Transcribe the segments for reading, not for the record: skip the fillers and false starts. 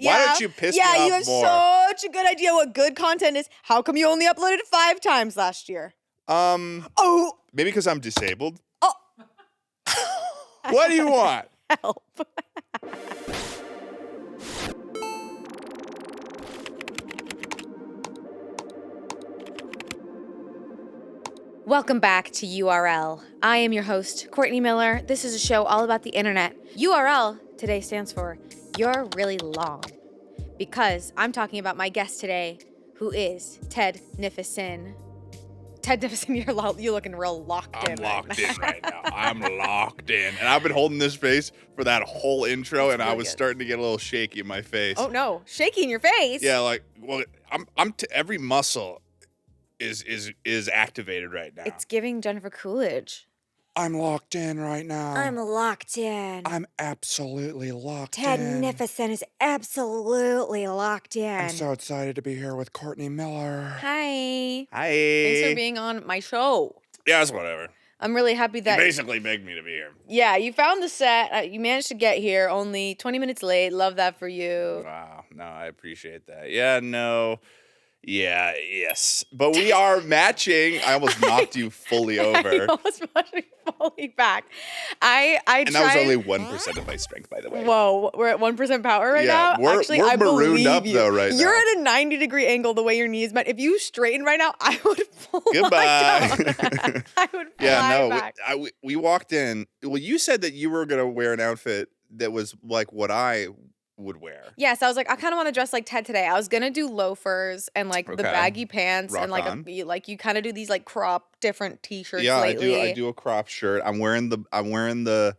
Why don't you piss me off more? Yeah, you have such a good idea what good content is. How come you only uploaded it 5 times last year? Maybe because I'm disabled. Oh. What do you want? Help. Welcome back to URL. I am your host, Courtney Miller. This is a show all about the internet. URL today stands for You're Really Long. Because I'm talking about my guest today, who is Ted Nivison. Ted Nivison, you're looking real locked in. I'm locked in right now. I'm locked in. And I've been holding this face for that whole intro, and I was starting to get a little shaky in my face. Oh, no. Shaky in your face? Yeah, like, well, every muscle is activated right now. It's giving Jennifer Coolidge. I'm locked in right now. I'm locked in. I'm absolutely locked Ted in. Nivison is absolutely locked in. I'm so excited to be here with Courtney Miller. Hi. Hi. Thanks for being on my show. Yeah, it's whatever. I'm really happy that... You basically begged me to be here. Yeah, you found the set. You managed to get here only 20 minutes late. Love that for you. Wow. No, I appreciate that. Yeah, no... Yeah, yes. But we are matching. I almost knocked you fully over. I almost knocked you fully back. I and tried... that was only 1% of my strength, by the way. Whoa, we're at 1% power right now? We're, Actually, we're I marooned up, you. though, right now. You're at a 90-degree angle the way your knees met. If you straighten right now, I would fly Goodbye. I would fly back. We walked in. Well, you said that you were going to wear an outfit that was like what I would wear. Yes, I was like, I kind of want to dress like Ted today. I was gonna do loafers and like the baggy pants Rock and like on. like you kind of do these like crop different t-shirts. Yeah, lately. I do a crop shirt. I'm wearing the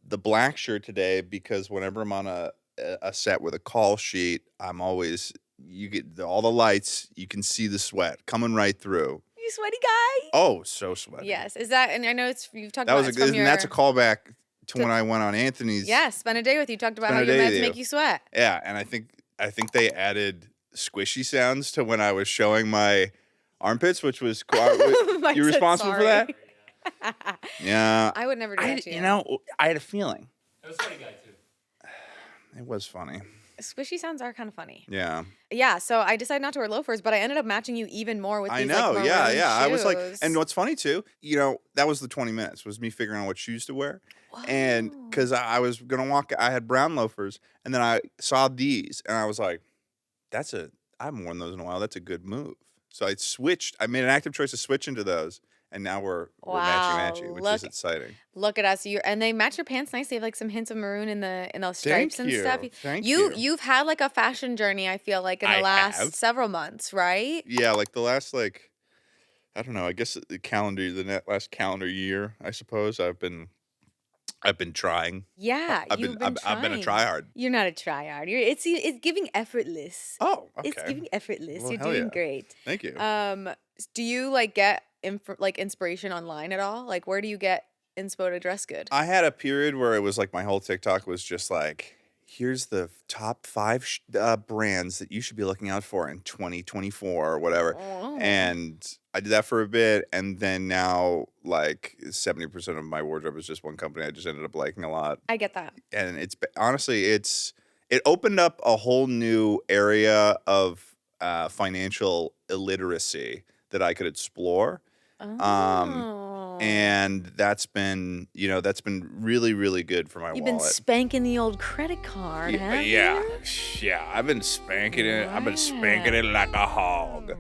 black shirt today because whenever I'm on a set with a call sheet, I'm always you get all the lights. You can see the sweat coming right through. You sweaty guy? Oh, so sweaty. Yes, is that? And I know you've talked that about was that's a callback to when I went on Anthony's. Yeah, spend a day with you. Talked about how you're meant to make you sweat. Yeah, and I think they added squishy sounds to when I was showing my armpits, which was you responsible for that? Yeah. I would never do that to you. You know, I had a feeling. It was funny guy too. It was funny. Squishy sounds are kind of funny. Yeah. Yeah, so I decided not to wear loafers, but I ended up matching you even more with these like, yeah. shoes. I was like, and what's funny too, you know, that was the 20 minutes was me figuring out what shoes to wear. Whoa. And because I was going to walk, I had brown loafers, and then I saw these, and I was like, I haven't worn those in a while. That's a good move. So I made an active choice to switch into those. And now we're matchy, which is exciting. Look at us. And they match your pants nicely. They have like some hints of maroon in the stripes and stuff. Thank you. You've had like a fashion journey, I feel like, in the last several months, right? Yeah, like the last I don't know, I guess the last calendar year, I suppose. I've been trying. Yeah, I've been a tryhard. You're not a tryhard. It's giving effortless. Oh, okay. It's giving effortless. Well, You're doing great. Thank you. Do you like get inspiration online at all? Like, where do you get inspo to dress good? I had a period where it was like my whole TikTok was just like, here's the top 5 brands that you should be looking out for in 2024 or whatever. Oh. And I did that for a bit, and then now like 70% of my wardrobe is just one company I just ended up liking a lot. I get that. And it's honestly, it opened up a whole new area of financial illiteracy that I could explore. Oh. And that's been really, really good for my wallet. You've been spanking the old credit card, haven't you? Yeah. I've been spanking it. I've been spanking it like a hog.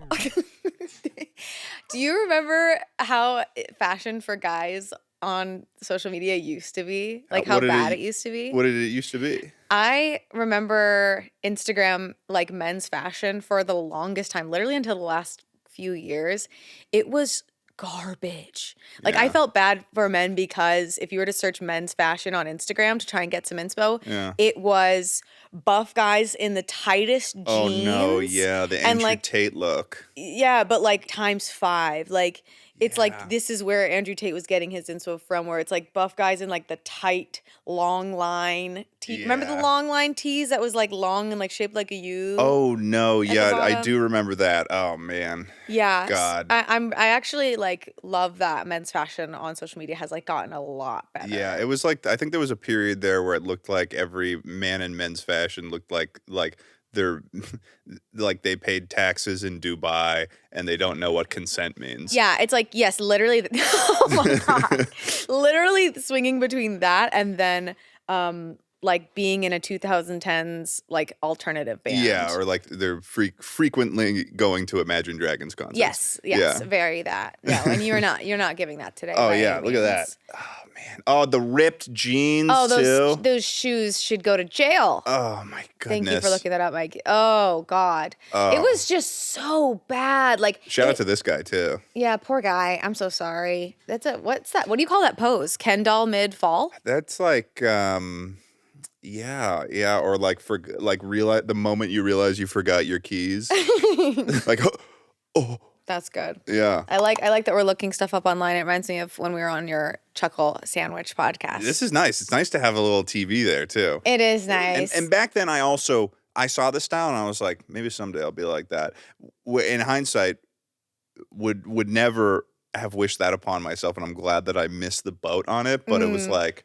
Do you remember how fashion for guys on social media used to be? Like how bad it used to be? What did it used to be? I remember Instagram, like men's fashion for the longest time, literally until the last few years. It was garbage. Like I felt bad for men because if you were to search men's fashion on Instagram to try and get some inspo, it was buff guys in the tightest jeans. Oh no, yeah, the Andrew Tate look. Yeah, but like times 5. Like It's like this is where Andrew Tate was getting his inspo from, where it's like buff guys in like the tight, long line tee. Yeah. Remember the long line tees that was like long and like shaped like a U? Oh no, yeah, I bottom? do remember that. Oh man. Yeah. God. I actually like love that men's fashion on social media has like gotten a lot better. Yeah, it was like I think there was a period there where it looked like every man in men's fashion looked like they're like they paid taxes in Dubai and they don't know what consent means. Yeah, it's like, yes, literally. Oh my God. Literally swinging between that and then like being in a 2010s like alternative band. Yeah, or like they're frequently going to Imagine Dragons concerts. Yes, Yeah. very that. No, and you're not giving that today. Oh by yeah, any look at that. means. Oh man. Oh, the ripped jeans Oh, too. those shoes should go to jail. Oh my goodness. Thank you for looking that up, Mike. Oh God, it was just so bad. Like Shout out to this guy too. Yeah, poor guy. I'm so sorry. What's that? What do you call that pose? Ken doll mid fall? That's like yeah, or like realize the moment you realize you forgot your keys. Like oh. That's good. Yeah. I like that we're looking stuff up online. It reminds me of when we were on your Chuckle Sandwich podcast. This is nice. It's nice to have a little TV there too. It is nice. And back then I saw the style and I was like, maybe someday I'll be like that. In hindsight, would never have wished that upon myself, and I'm glad that I missed the boat on it. But it was like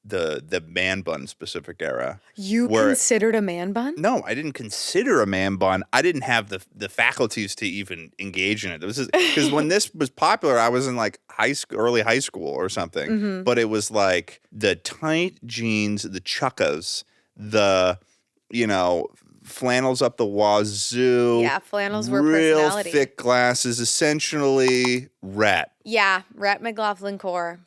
the man bun specific era. You considered a man bun? No, I didn't consider a man bun. I didn't have the faculties to even engage in it. This is because when this was popular, I was in like early high school or something. Mm-hmm. But it was like the tight jeans, the chukkas, the flannels up the wazoo. Yeah, flannels were real personality. Thick glasses, essentially rat. Yeah, Rhett McLaughlin core.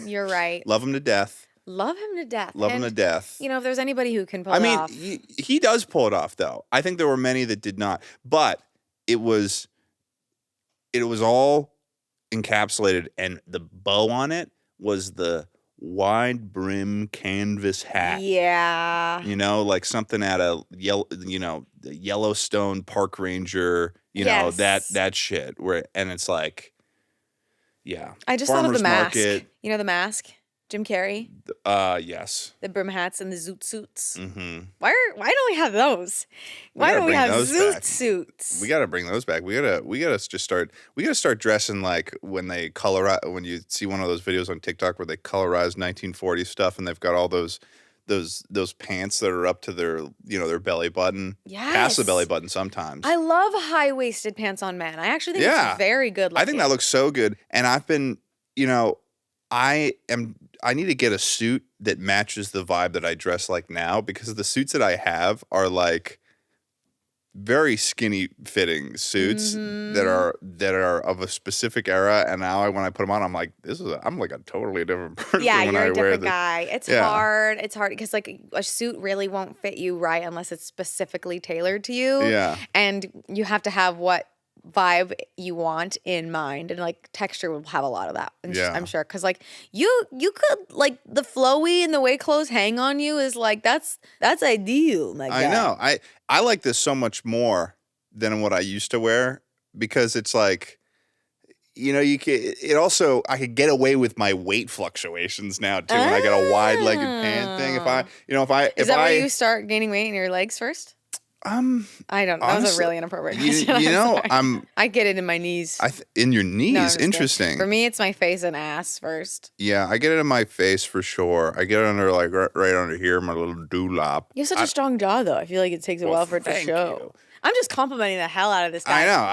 You're right. Love him to death. Love him to death. Love him to death. You know, if there's anybody who can pull it off. He does pull it off, though. I think there were many that did not. But it was all encapsulated, and the bow on it was the wide brim canvas hat. Yeah. Like something at a the Yellowstone park ranger, Yes. that shit. And it's like, yeah. I just thought of the mask. Market. You know the mask? Jim Carrey? Yes. The brim hats and the zoot suits. Mm-hmm. Why don't we have those? Why don't we have zoot suits? We gotta bring those back. We gotta start dressing like when they when you see one of those videos on TikTok where they colorize 1940s stuff and they've got all those pants that are up to their their belly button. Yes. Past the belly button sometimes. I love high-waisted pants on men. I actually think it's very good looking. I think that looks so good. And I've been, I need to get a suit that matches the vibe that I dress like now, because the suits that I have are like very skinny fitting suits that are of a specific era, and now when I put them on, I'm like, I'm like a totally different person. Yeah, when you're I a wear different this. guy. It's hard. It's hard because like a suit really won't fit you right unless it's specifically tailored to you. Yeah, and you have to have what vibe you want in mind, and like texture will have a lot of that. I'm sure, because like you could like the flowy and the way clothes hang on you is like that's ideal. My guy. I know. I like this so much more than what I used to wear, because it's like, I could get away with my weight fluctuations now too. When I get a wide-legged pant thing, is that where you start gaining weight in your legs first? I don't know. That was a really inappropriate question. I get it in my knees. In your knees? No, Interesting. Kidding. For me, it's my face and ass first. Yeah, I get it in my face for sure. I get it under like right under here, my little dewlap. You have such a strong jaw, though. I feel like it takes a while for it to show. You. I'm just complimenting the hell out of this guy. I know.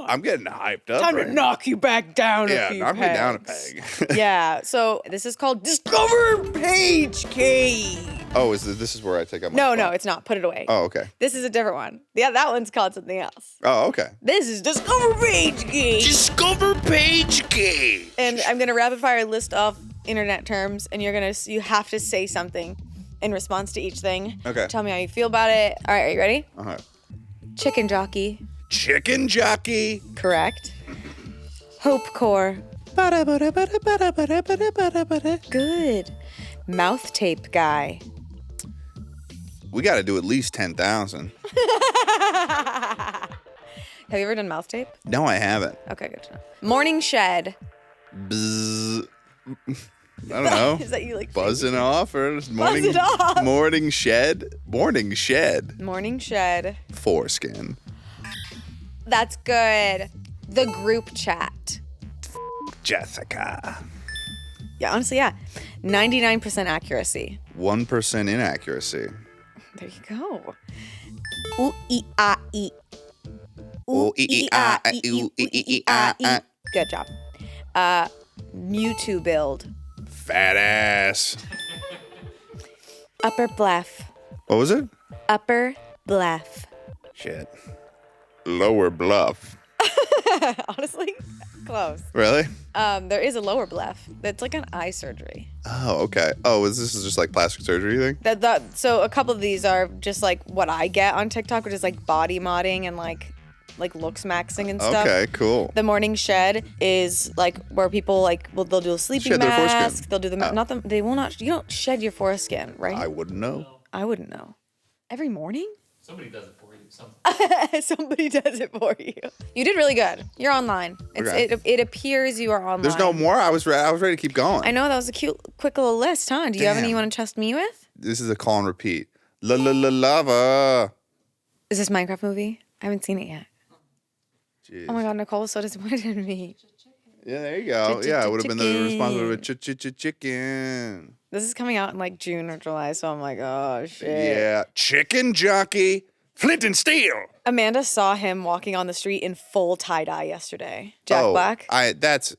I'm getting hyped up. Time to knock you back down a few knock pegs. me down a peg. Yeah. So this is called Discover Page Cave. Oh, this is where I take up my No, spot? no, it's not. Put it away. Oh, okay. This is a different one. Yeah, that one's called something else. Oh, okay. This is Discover Page Cave. Discover Page Cave. And I'm gonna rapid fire list off internet terms, and you have to say something in response to each thing. Okay. Tell me how you feel about it. All right, are you ready? Uh-huh. Chicken jockey. Chicken jockey. Correct. Hope core. Good. Mouth tape guy. We got to do at least 10,000. Have you ever done mouth tape? No, I haven't. Okay, good to know. Morning shed. Bzz. I don't know. Is that you like buzzing off or morning? Buzz it off. Morning shed. Morning shed. Morning shed. Foreskin. That's good. The group chat. Jessica. Yeah, honestly, yeah. 99% accuracy. 1% inaccuracy. There you go. Ooh, ee, ah, ee. Ooh, ee, ah, ooh, ee, ah, ah. Good job. Mewtwo build. Fat ass. Upper bluff. What was it? Upper bluff. Shit. Lower bluff. Honestly, close. Really? There is a lower bluff. That's like an eye surgery. Oh, okay. Oh, this is just like plastic surgery thing? So a couple of these are just like what I get on TikTok, which is like body modding and like looks maxing and stuff. Okay, cool. The morning shed is like where people they'll do a sleeping Shed their mask. foreskin. They'll do the they will not. You don't shed your foreskin, right? I wouldn't know. I wouldn't know. Every morning? Somebody does it for you. Somebody does it for you. You did really good. You're online. It appears you are online. There's no more? I was ready to keep going. I know, that was a quick little list, huh? Do you have any you want to trust me with? This is a call and repeat. Lava. Is this Minecraft movie? I haven't seen it yet. Jeez. Oh my God, Nicole was so disappointed in me. Yeah, there you go. Yeah, it would have been the responsible with chicken. This is coming out in like June or July, so I'm like, oh shit. Yeah, chicken jockey, flint and steel. Amanda saw him walking on the street in full tie-dye yesterday. Jack Black. That's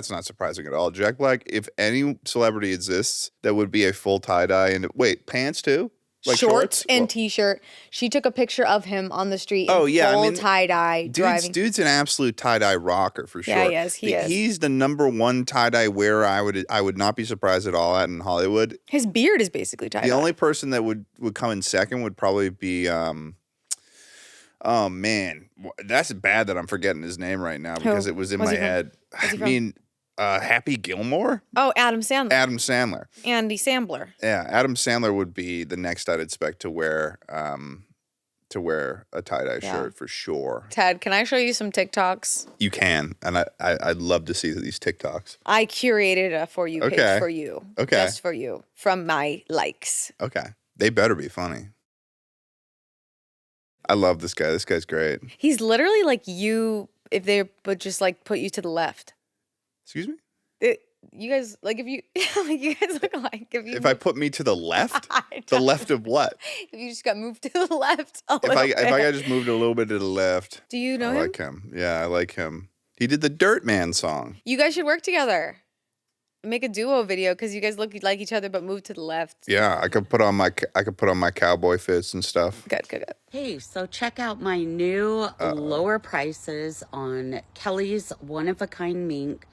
not surprising at all. Jack Black, if any celebrity exists that would be a full tie-dye and pants too? Like shorts and t-shirt. She took a picture of him on the street in full tie-dye driving. Dude's an absolute tie-dye rocker for sure. Yeah, he is. He's the number one tie-dye wearer I would not be surprised at all at in Hollywood. His beard is basically tie-dye. The only person that would come in second would probably be oh man, that's bad that I'm forgetting his name right now because it was in my head. I mean, Happy Gilmore? Oh, Adam Sandler. Adam Sandler. Andy Sandler. Yeah, Adam Sandler would be the next I'd expect to wear a tie-dye shirt for sure. Ted, can I show you some TikToks? You can, and I'd love to see these TikToks. I curated a For You page for you. Okay. Just for you, from my likes. Okay. They better be funny. I love this guy. This guy's great. He's literally like you if they would just like put you to the left. Excuse me? You guys, like if you, like you guys look like if I put me to the left? The left of what? If you just got moved to the left If I got just moved a little bit to the left. Do you know him? I like him. Yeah, I like him. He did the Dirt Man song. You guys should work together. Make a duo video because you guys look like each other but move to the left. Yeah, I could put on my cowboy fits and stuff. Good. Hey, so check out my new lower prices on Kelly's one-of-a-kind mink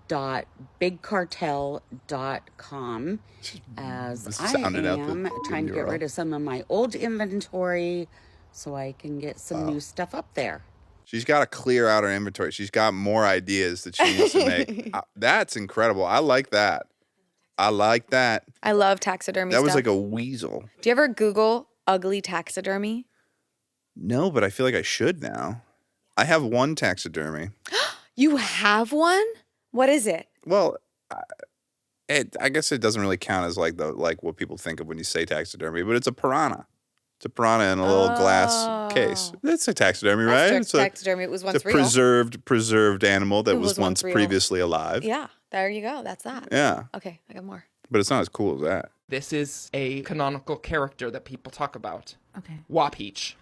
.bigcartel.com as I am trying to get rid of some of my old inventory so I can get some new stuff up there. She's got to clear out her inventory. She's got more ideas that she needs to make. That's incredible. I like that. I love taxidermy stuff. That was stuff. like a weasel. Do you ever Google ugly taxidermy? No, but I feel like I should now. I have one taxidermy. You have one? What is it? Well, I guess it doesn't really count as like what people think of when you say taxidermy, but it's a piranha. It's a piranha in a little glass case. It's a taxidermy, right? It's a taxidermy. It was once real. Preserved animal that was once previously alive. Yeah, there you go. That's that. Yeah. Okay, I got more. But it's not as cool as that. This is a canonical character that people talk about. Okay. Wapeach.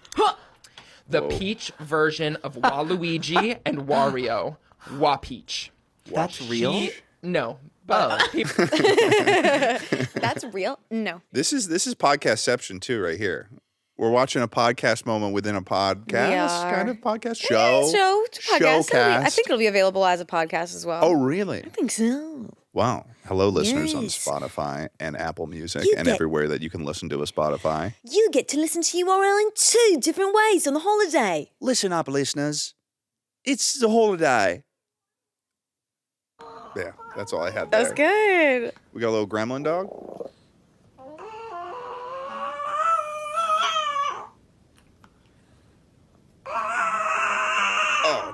The Peach version of Waluigi and Wario. Wapeach. That's real? No. But That's real? No. This is podcastception too, right here. We're watching a podcast moment within a podcast, kind of podcast show. Showcast. I think it'll be available as a podcast as well. Oh, really? I think so. Wow. Hello, listeners on Yes. Spotify and Apple Music and everywhere that you can listen to a Spotify. You get to listen to URL in 2 different ways on the holiday. Listen up, listeners. It's the holiday. Yeah, that's all I had there. That was good. We got a little gremlin dog.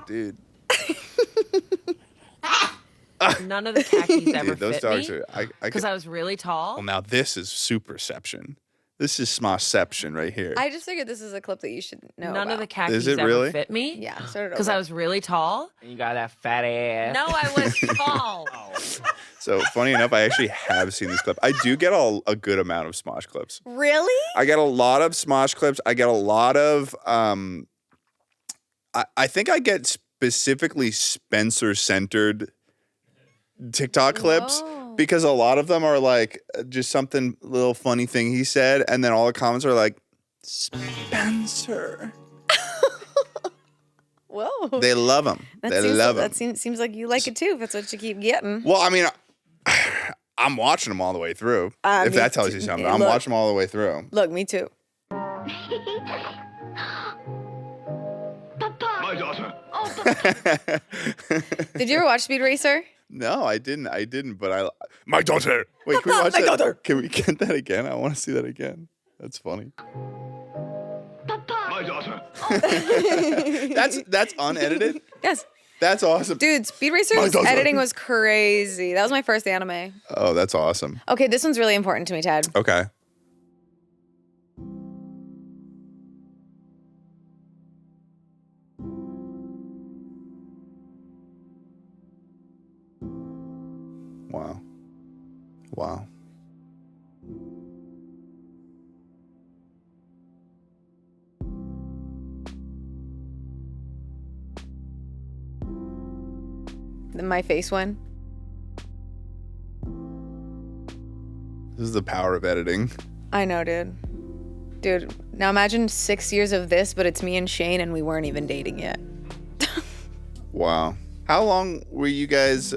Dude. None of the khakis ever Dude, those fit dogs me are. because I was really tall. Well, now this is superception. This is Smoshception right here. I just figured this is a clip that you should know None about. of the khakis Is it ever really? fit me. Yeah, start it Because over. I was really tall. And you got that fat ass. No, I was tall. So funny enough, I actually have seen this clip. I do get a good amount of Smosh clips. Really? I get a lot of Smosh clips. I get a lot of. I think I get specifically Spencer-centered TikTok clips. Whoa. Because a lot of them are like just something little funny thing he said, and then all the comments are like, Spencer. Whoa. They love him. They love him. That seems like you like it too, if that's what you keep getting. Well, I mean, I'm watching them all the way through. If me that tells too. you something, Yeah, I'm look. watching them all the way through. Look, me too. My daughter. Did you ever watch Speed Racer? No, I didn't. But my daughter. Wait, can we watch that? daughter. Can we get that again? I want to see that again. That's funny. My daughter. That's unedited. Yes. That's awesome. Dude, Speed My Racer's daughter. editing was crazy. That was my first anime. Oh, that's awesome. Okay, this one's really important to me, Ted. Okay. Wow. Wow. My face one. This is the power of editing. I know, dude. Dude, now imagine 6 years of this, but it's me and Shane, and we weren't even dating yet. Wow. How long were you guys?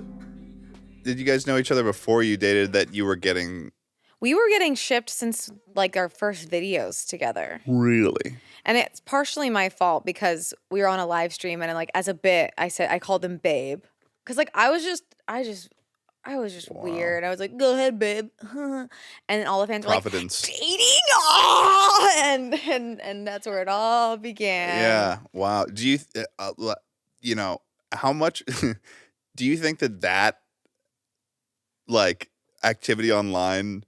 Did you guys know each other before you dated? That you were getting We were getting shipped since like our first videos together. really. And it's partially my fault because we were on a live stream and like as a bit, I called him babe. Cause like I was just weird. I was like, go ahead, babe. And then all the fans were like, Providence. dating, oh! and that's where it all began. Yeah. Wow. Do you, how much do you think that like activity online,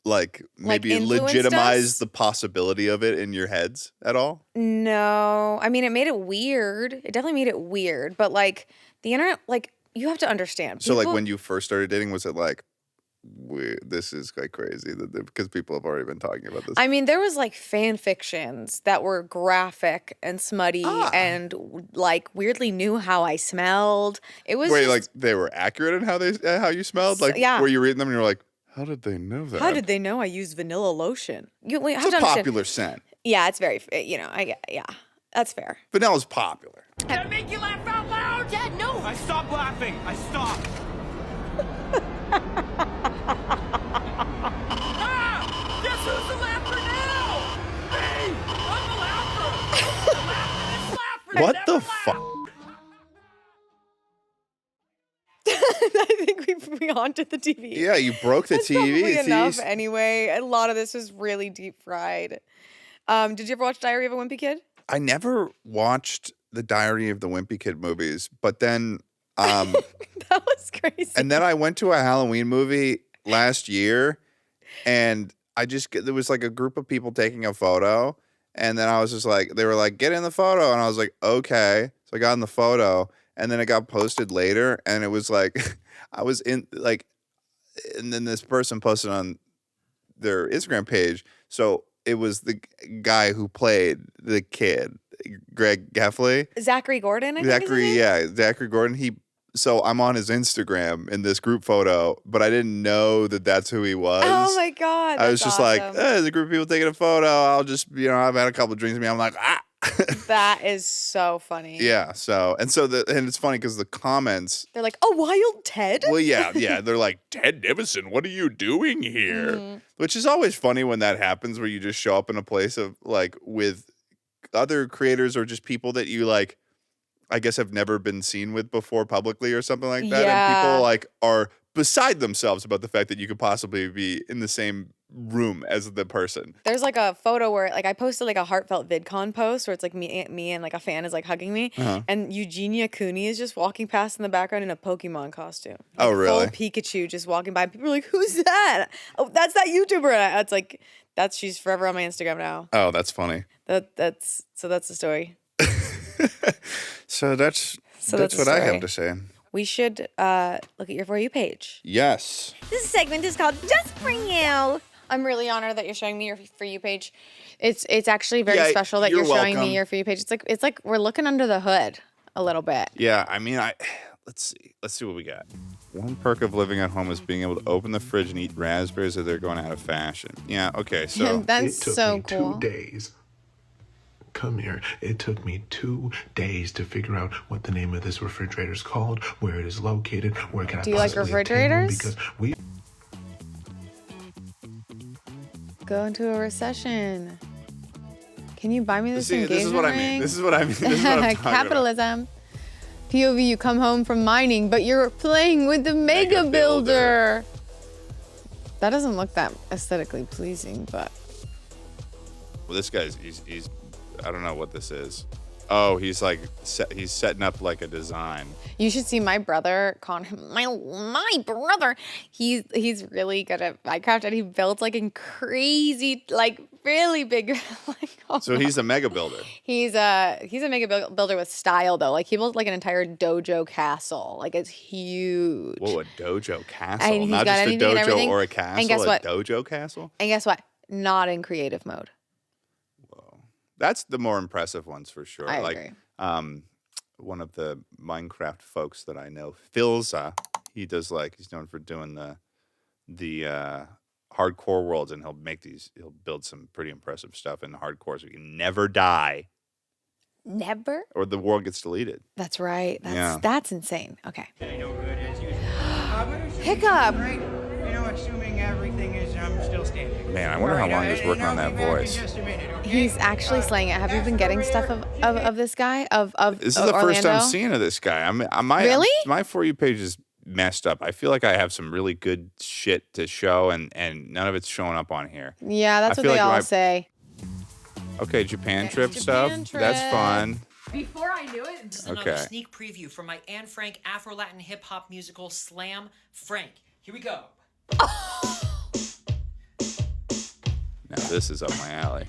like maybe influenced legitimized us? the possibility of it in your heads at all? No, I mean, it made it weird. It definitely made it weird. But like the internet, like you have to understand. So like people- when you first started dating, was it like, this is like crazy because people have already been talking about this? I mean, there was like fan fictions that were graphic and smutty and like weirdly knew how I smelled. It was Wait, just- like they were accurate in how you smelled? Like, yeah. were you reading them and you're like, how did they know that? how did they know I used vanilla lotion? You have It's to a understand. popular scent. Yeah, it's very, yeah, that's fair. Vanilla's popular. Did I make you laugh out loud? Dad, no! I stopped laughing. I stopped. Ah! Guess who's the laugher now? Me! I'm the laugher! The laughing is laughing. What Never the laugh. fuck? I think we haunted the TV. Yeah, you broke the That's TV. probably It's enough easy. anyway. A lot of this was really deep fried. Did you ever watch Diary of a Wimpy Kid? I never watched the Diary of the Wimpy Kid movies, but then, That was crazy. and then I went to a Halloween movie last year, and there was like a group of people taking a photo, and then I was just like, they were like, get in the photo, and I was like, okay. So I got in the photo, and then it got posted later, and it was like, I was in like, and then this person posted on their Instagram page, so it was the guy who played the kid, Greg Geffley. Zachary Gordon, I think is his Zachary, name? yeah, Zachary Gordon. So I'm on his Instagram in this group photo, but I didn't know that that's who he was. Oh my God. I was that's just like, awesome. there's a group of people taking a photo. I'll just, I've had a couple of drinks with me. I'm like, ah. That is so funny. Yeah. And it's funny because the comments, They're like, oh, Wild Ted? well, yeah. They're like, Ted Nivison, what are you doing here? Mm-hmm. Which is always funny when that happens, where you just show up in a place of like with other creators or just people that you like, I guess have never been seen with before publicly or something like that. Yeah. And people like are beside themselves about the fact that you could possibly be in the same room as the person. There's like a photo where like I posted like a heartfelt VidCon post where it's like me and like a fan is like hugging me, and Eugenia Cooney is just walking past in the background in a Pokemon costume. Like, oh really? Full Pikachu just walking by. People are like, "Who's that?" Oh, that's that YouTuber. And it's like she's forever on my Instagram now. Oh, that's funny. That's the story. So that's what I have to say. We should look at your For You page. Yes. This segment is called Just For You. I'm really honored that you're showing me your For You page. It's actually very special that you're showing me your For You page. It's like we're looking under the hood a little bit. Yeah, I mean, let's see what we got. One perk of living at home is being able to open the fridge and eat raspberries if they're going out of fashion. Yeah, okay, so that's it took so me cool. 2 days. Come here. It took me 2 days to figure out what the name of this refrigerator is called, where it is located, where can I Do you like possibly obtain one, refrigerators? because we Go into a recession. Can you buy me this see, engagement this is what I mean. ring? This is what I mean. This is what I'm talking about. Capitalism. POV, you come home from mining, but you're playing with the Mega Builder. That doesn't look that aesthetically pleasing, but Well, this guy's he's I don't know what this is. Oh, he's like he's setting up like a design. you should see my brother, my brother. He's really good at Minecraft, and he builds like in crazy, like really big. So he's a mega builder. He's a mega builder with style though. Like he built like an entire dojo castle. Like it's huge. Whoa, a dojo castle. And he's Not got just a anything and dojo everything. or a castle. And guess what? A dojo castle? And guess what? Not in creative mode. That's the more impressive ones for sure. I like agree. One of the Minecraft folks that I know, Philza, he's known for doing the hardcore worlds, and he'll build some pretty impressive stuff in the hardcore so you can never die. Never? Or the world gets deleted. That's right. Yeah. That's insane. Okay. No good as usual. Hiccup. Right? You know, assuming everything is still standing. Man, I wonder how long he was working on that voice. Just a minute, okay? He's actually slaying it. Have you been getting stuff of this guy? Of This is the first Orlando? I'm seeing of this guy. Really? My For You page is messed up. I feel like I have some really good shit to show, and none of it's showing up on here. Yeah, that's I what feel they like all say. Okay, Japan Next trip Japan stuff. That's trip. fun. Before I knew it, This is another Okay. sneak preview from my Anne Frank Afro-Latin hip-hop musical Slam Frank. Here we go. Now this is up my alley.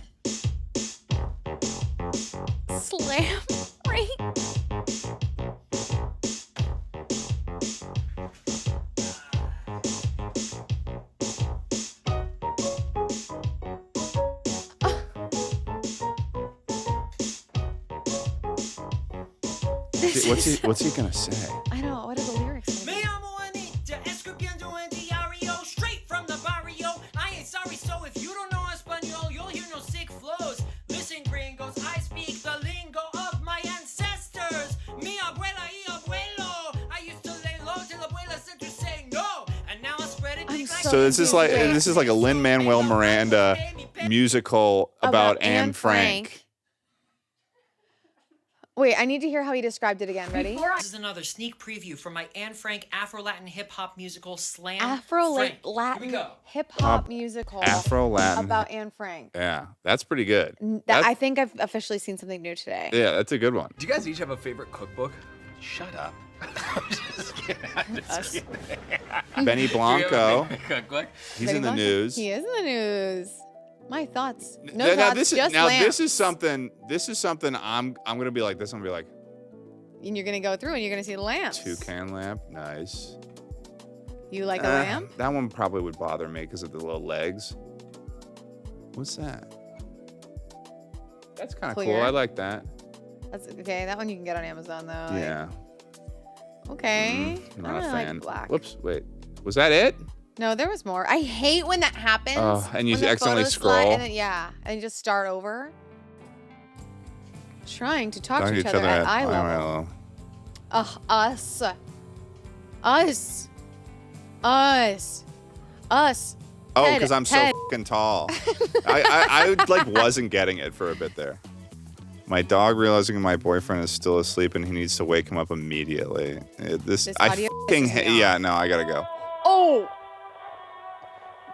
Slam. Right? What's he gonna say? I know. What are the lyrics? Me amo Anita, escribiendo en diario, straight from the barrio. I ain't sorry, so if you don't know Espanol, you'll hear no sick flows. Listen, gringos, I speak the lingo of my ancestors. Mi abuela y abuelo. I used to lay low till abuela said to say no, and now I spread it. I'm like so So this is like a Lin-Manuel Miranda musical about Anne Frank. Wait, I need to hear how he described it again. Ready? This is another sneak preview from my Anne Frank Afro-Latin hip-hop musical Slam Frank. Afro-Latin Here we go. hip-hop musical Afro-Latin. about Anne Frank. Yeah, that's pretty good. I think I've officially seen something new today. Yeah, that's a good one. Do you guys each have a favorite cookbook? Shut up. I'm just kidding. I'm just kidding. Benny Blanco. Cookbook? He's Benny in the Blanco? news. He is in the news. My thoughts. No Now, thoughts, this is, just now lamps. this is something I'm gonna be like this. I'm gonna be like And you're gonna go through and you're gonna see the lamps. toucan lamp, nice. You like a lamp? That one probably would bother me because of the little legs. What's that? That's kind of cool. Clear. I like that. That's okay. That one you can get on Amazon though. Yeah. Okay. Not I a really fan. like black. Whoops. Wait. Was that it? No, there was more. I hate when that happens. Oh, and you when the accidentally photos slide scroll. And then, and you just start over. Trying to talk Talking to each other at eye level. Us. Oh, Ted, because I'm so Ted. fucking tall. I like wasn't getting it for a bit there. My dog realizing my boyfriend is still asleep and he needs to wake him up immediately. This I audio fucking pisses me off. yeah. No, I gotta go. Oh.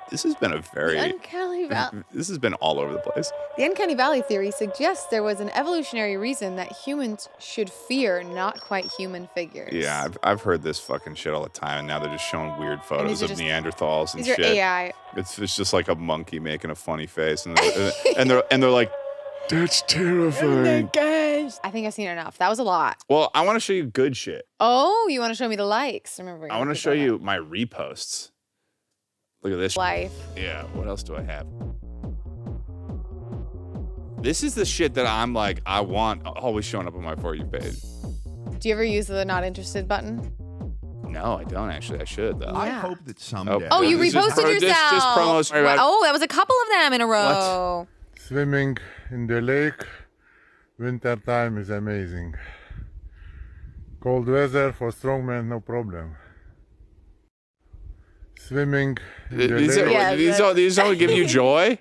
This has been a very. Uncanny Valley. This has been all over the place. The Uncanny Valley theory suggests there was an evolutionary reason that humans should fear not quite human figures. Yeah, I've heard this fucking shit all the time, and now they're just showing weird photos of just, Neanderthals and these shit. These are AI. It's just like a monkey making a funny face, and they're like, that's terrifying. Oh my gosh. I think I've seen enough. That was a lot. Well, I want to show you good shit. Oh, you want to show me the likes? Remember, I want to show you my reposts. Look at this. Life. Yeah. What else do I have? This is the shit that I'm like, I want always showing up on my For You page. Do you ever use the not interested button? No, I don't actually. I should though. Yeah. I hope that someday. Oh, you This is reposted yourself. Just promos. Oh, that was a couple of them in a row. Swimming in the lake, winter time is amazing. Cold weather for strongmen, no problem. Swimming in the lake. These all give you joy?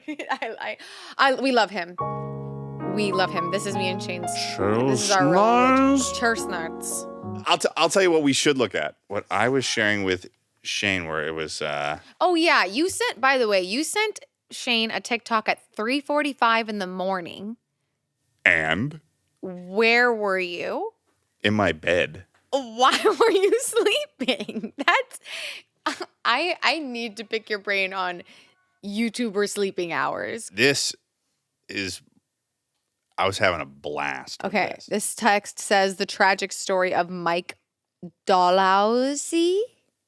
We love him. We love him. This is me and Shane's. This is our road. Chestnuts. I'll tell you what we should look at. What I was sharing with Shane, where it was. Oh yeah, by the way, you sent Shane a TikTok at 3:45 in the morning. And? Where were you? In my bed. Why were you sleeping? I need to pick your brain on YouTuber sleeping hours. I was having a blast. Okay, this text says the tragic story of Mike Dalhousie.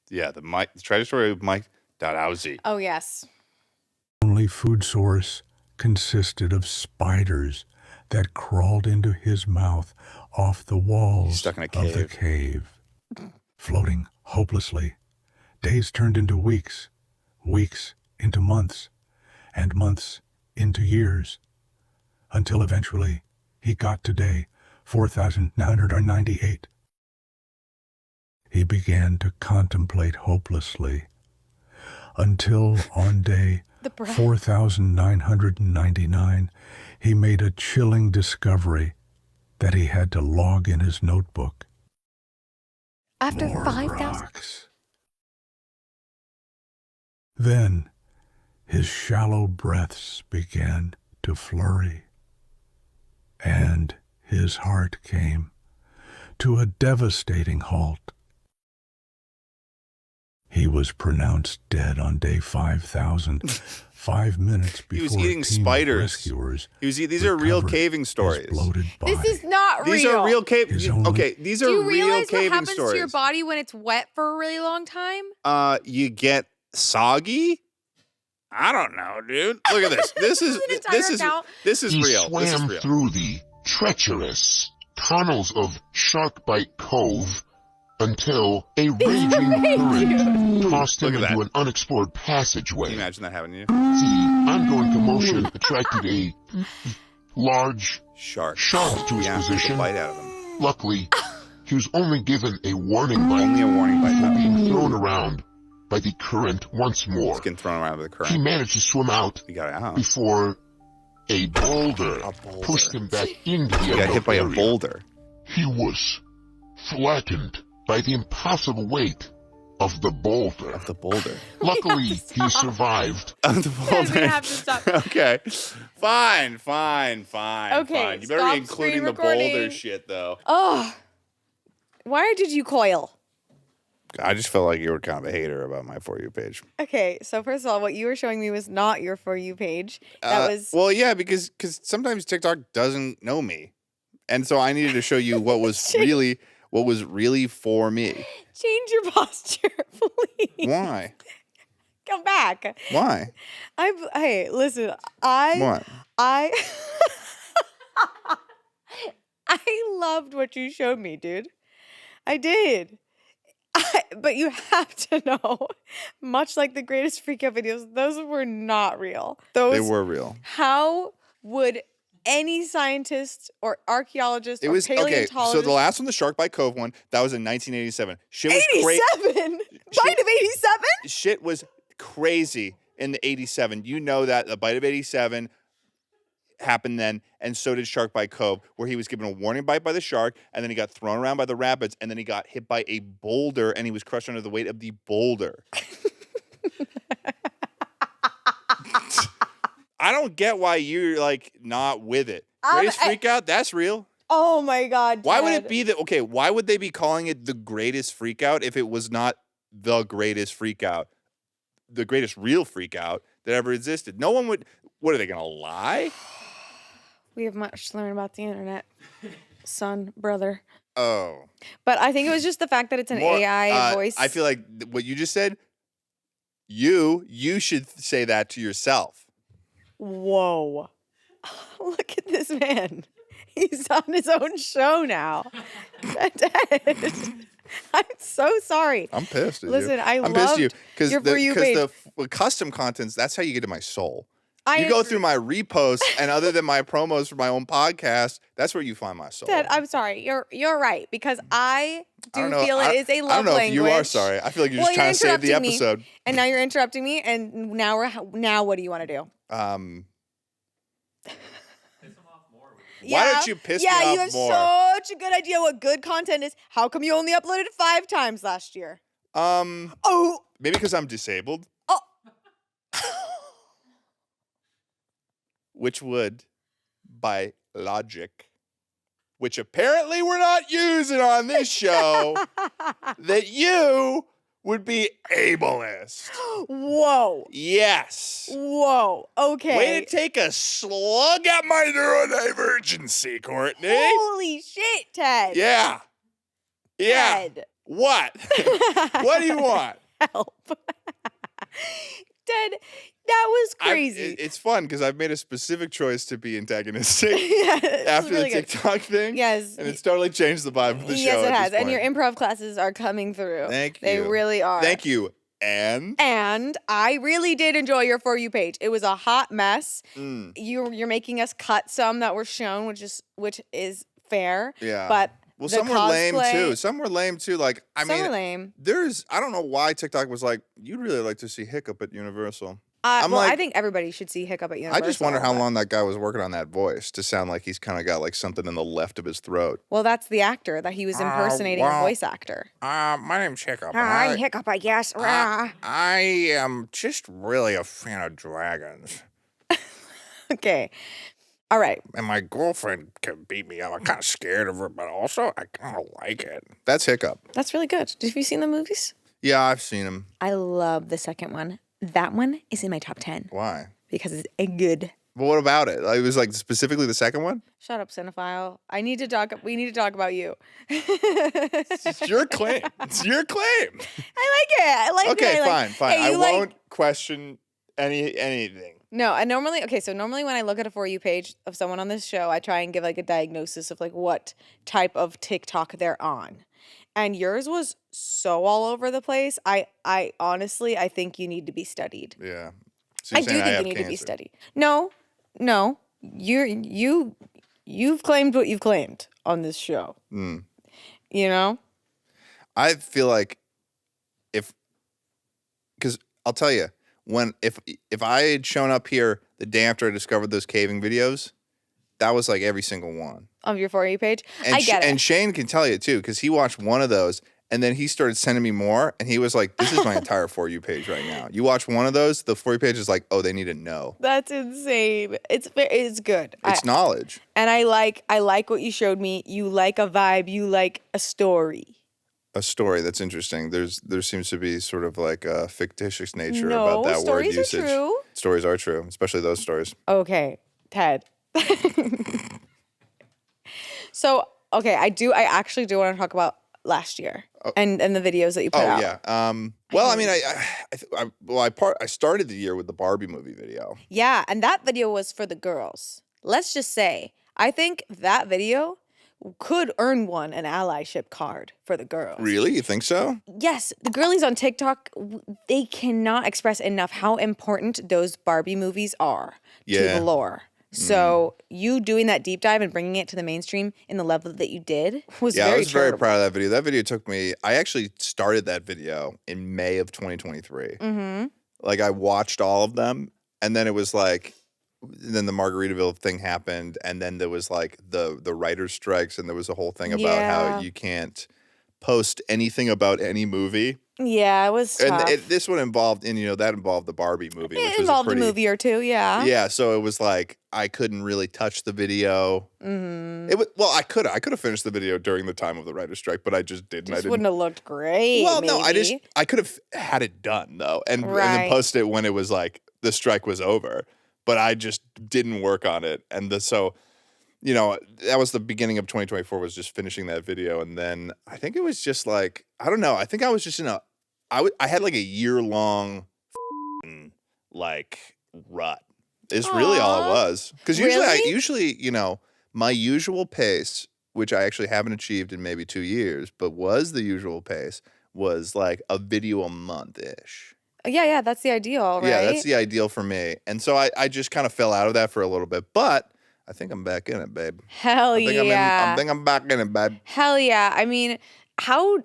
Yeah, the tragic story of Mike Dalhousie. Oh, yes. Only food source consisted of spiders that crawled into his mouth off the walls of the cave. Floating hopelessly, days turned into weeks, weeks into months, and months into years, until eventually he got to day 4,998. He began to contemplate hopelessly, until on day 4,999, he made a chilling discovery that he had to log in his notebook. After 5,000. Then his shallow breaths began to flurry, and his heart came to a devastating halt. He was pronounced dead on day 5,000, 5 minutes before he was eating a team spiders. Of rescuers. These are real caving stories. This is not real. These are real cave. Okay, these are real caving stories. Do you realize what happens to your body when it's wet for a really long time? You get soggy. I don't know, dude. Look at this. This is real. He swam through the treacherous tunnels of Sharkbite Cove until a raging current tossed him into an unexplored passageway. Can you imagine that happening to you? The ongoing commotion attracted a large shark to his position. Bite out of him. Luckily, he was only given a warning bite. Only a warning bite. Before being thrown around by the current once more. He's getting thrown around by the current. He managed to swim out before a boulder pushed him back into the He got hit by a boulder. He was flattened by the impossible weight of the boulder. Luckily, he survived. Of the boulder. We have to stop. Okay. Fine. Okay, Fine. You better stop be including the screen boulder recording. shit, though. Oh. Why did you coil? I just felt like you were kind of a hater about my For You page. Okay, so first of all, what you were showing me was not your For You page. That was... Well, yeah, because sometimes TikTok doesn't know me. And so I needed to show you what was really for me. Change your posture, please. Why? Come back. Why? Hey, listen. What? I loved what you showed me, dude. I did. But you have to know, much like the greatest freak out videos, those were not real. They were real. How would any scientist or archaeologist or paleontologist... Okay, so the last one, the Sharkbite Cove one, that was in 1987. Shit was 87? Bite of 87? Shit was crazy in the 87. You know that. The Bite of 87 happened then, and so did Sharkbite Cove, where he was given a warning bite by the shark, and then he got thrown around by the rapids, and then he got hit by a boulder, and he was crushed under the weight of the boulder. I don't get why you're like not with it. Greatest freak out? That's real. Oh my God. Why would it be that? Okay, why would they be calling it the greatest freak out if it was not the greatest freak out, the greatest real freak out that ever existed? No one would. What are they gonna lie? We have much to learn about the internet, son, brother. Oh. But I think it was just the fact that it's an AI voice. I feel like what you just said. You should say that to yourself. Whoa. Look at this man. He's on his own show now. I'm so sorry. I'm pissed at Listen, you. I'm pissed at you because page. the custom contents, that's how you get to my soul. You go through my reposts, and other than my promos for my own podcast, that's where you find my soul. Dad, I'm sorry. You're right, because I feel it is a love language. I don't know if you are sorry. I feel like you're just trying to save the episode. And now you're interrupting me, and now what do you want to do? Why don't you piss me off more? Yeah, you have such a good idea what good content is. How come you only uploaded 5 times last year? Maybe because I'm disabled. Which would, by logic, which apparently we're not using on this show, that you would be ableist. Whoa. Yes. Whoa. Okay. Way to take a slug at my neurodivergency, Courtney. Holy shit, Ted. Yeah. Yeah. Ted. What? What do you want? Help. Ted, that was crazy. It's fun because I've made a specific choice to be antagonistic Yeah, after really the TikTok thing. Yes. And it's totally changed the vibe of the show. Yes, it at has. this And your point. improv classes are coming through. Thank you. They really are. Thank you. And I really did enjoy your For You page. It was a hot mess. Mm. You're making us cut some that were shown, which is fair. Yeah. But well, the some were lame cosplay- too. Some were lame too. Like I Some mean, were lame. I don't know why TikTok was like, you'd really like to see Hiccup at Universal. I think everybody should see Hiccup at Universal. I just wonder how long that guy was working on that voice to sound like he's kind of got like something in the left of his throat. Well, that's the actor that he was impersonating, a voice actor. My name's Hiccup. Hi, Hiccup, I guess. I am just really a fan of dragons. Okay. All right. And my girlfriend can beat me up. I'm kind of scared of her, but also I kind of like it. That's Hiccup. That's really good. Have you seen the movies? Yeah, I've seen him. I love the second one. That one is in my top 10. Why? Because it's a good. But what about it? It was like specifically the second one? Shut up, cinephile. We need to talk about you. It's your claim. It's your claim. I like it. Okay, fine. Hey, I won't question anything. No, and normally when I look at a For You page of someone on this show, I try and give like a diagnosis of like what type of TikTok they're on. And yours was so all over the place. I honestly think you need to be studied. Yeah. So I do think you need to be studied. No. You've claimed what you've claimed on this show. Mm. You know? I feel like because I'll tell you, if I had shown up here the day after I discovered those caving videos, that was like every single one. Of your For You page? And I get it. And Shane can tell you too, because he watched one of those and then he started sending me more and he was like, this is my entire For You page right now. You watch one of those, the For You page is like, oh, they need to know. That's insane. It's good. It's knowledge. And I like what you showed me. You like a vibe. You like a story. A story that's interesting. There seems to be sort of like a fictitious nature about that word usage. Stories are true. Stories are true, especially those stories. Okay, Ted. So, okay, I actually do want to talk about last year and the videos that you put out. Oh yeah. Well, I mean, I started the year with the Barbie movie video. Yeah, and that video was for the girls. Let's just say, I think that video could earn one an allyship card for the girls. Really? You think so? Yes, the girlies on TikTok, they cannot express enough how important those Barbie movies are to the lore. So you doing that deep dive and bringing it to the mainstream in the level that you did was very I was charitable. very proud of that video. That video took me, I actually started that video in May of 2023. Mm-hmm. Like I watched all of them and then it was like, then the Margaritaville thing happened and then there was like the writer's strikes and there was a whole thing about how you can't post anything about any movie Yeah, it was tough. And this one involved, that involved the Barbie movie. Which It involved a movie or two, yeah. Yeah, so it was like I couldn't really touch the video. Mm-hmm. I could have finished the video during the time of the writer's strike, but I just didn't. Just wouldn't have looked great. Well, maybe. no, I could have had it done though, and then post it when it was like the strike was over. But I just didn't work on it, and so. That was the beginning of 2024 was just finishing that video. And then I think it was just like, I don't know. I think I was just I had like a year-long like rut is really all it was. Because usually, my usual pace, which I actually haven't achieved in maybe 2 years, but was the usual pace, was like a video a month-ish. Yeah, that's the ideal, right? Yeah, that's the ideal for me. And so I just kind of fell out of that for a little bit. But I think I'm back in it, babe. Hell yeah. I think I'm back in it, babe. Hell yeah. I mean, how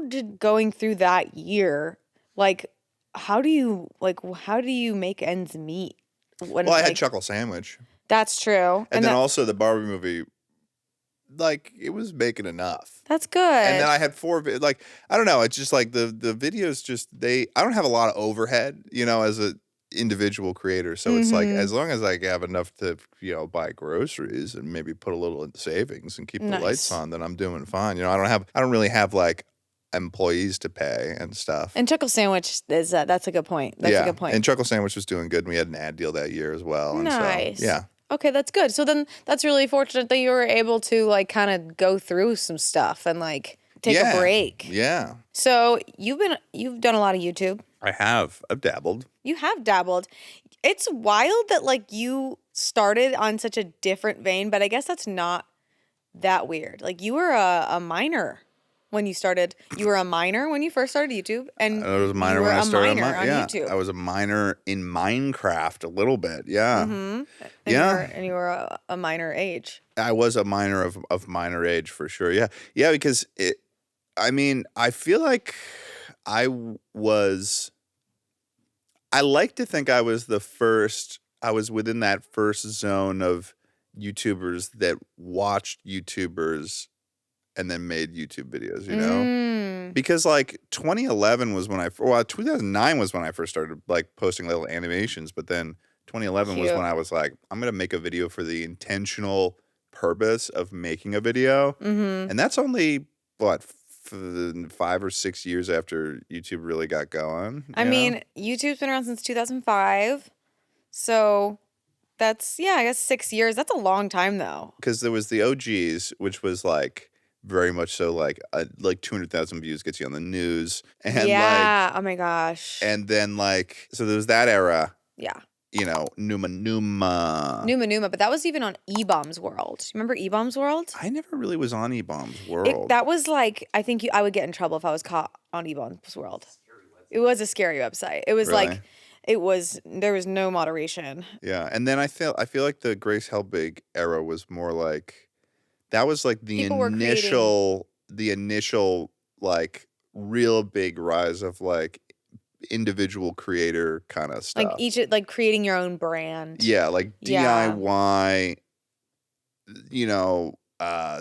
did going through that year, like, how do you make ends meet? I had Chuckle Sandwich. That's true. And then also the Barbie movie, like, it was making enough. That's good. And then I had 4, like, I don't know. It's just like the videos I don't have a lot of overhead, as a individual creator, so it's like as long as I have enough to buy groceries and maybe put a little in savings and keep the lights on, then I'm doing fine. I don't really have like employees to pay and stuff. And Chuckle Sandwich is that's a good point. That's a good point. And Chuckle Sandwich was doing good, and we had an ad deal that year as well. Nice. And so, yeah. Okay, that's good. So then that's really fortunate that you were able to like kind of go through some stuff and like take a break. Yeah. So you've done a lot of YouTube. I've dabbled. You have dabbled. It's wild that like you started on such a different vein, but I guess that's not that weird. Like you were a minor when you started. You were a minor when you first started YouTube, and I was a minor when I started on YouTube. I was a minor in Minecraft a little bit. Yeah. Mm-hmm. And you were a minor age. I was a minor of minor age for sure. Yeah. Yeah, because I feel like I like to think I was within that first zone of YouTubers that watched YouTubers and then made YouTube videos, Because like 2011 was when 2009 was when I first started like posting little animations, but then 2011 was when I was like, I'm going to make a video for the intentional purpose of making a video. Mm-hmm. And that's only, 5 or 6 years after YouTube really got going. I mean, YouTube's been around since 2005. So that's, I guess 6 years. That's a long time though. Because there was the OGs, which was like very much so like 200,000 views gets you on the news. And oh my gosh. And then so there was that era. Yeah. Numa, but that was even on E-Bombs World. Remember E-Bombs World? I never really was on E-Bombs World. That was like, I think I would get in trouble if I was caught on E-Bombs World. It was a scary website. It was really? There was no moderation. Yeah, and then I feel like the Grace Helbig era was more like, that was like the initial like real big rise of like individual creator kind of stuff. Like creating your own brand. Yeah, like DIY,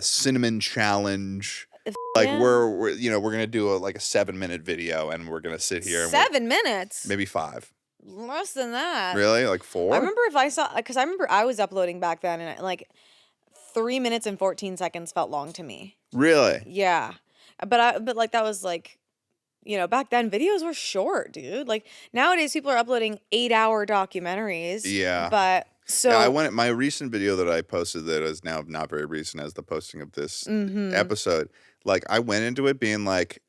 cinnamon challenge. Like we're gonna do a 7-minute video and we're gonna sit here. 7 minutes? Maybe 5. Less than that. Really? Like 4? I remember because I remember I was uploading back then and like 3 minutes and 14 seconds felt long to me. Really? Yeah. But that was like, back then videos were short, dude. Like nowadays people are uploading 8-hour documentaries. Yeah. But my recent video that I posted that is now not very recent as the posting of this episode. Like I went into it being like,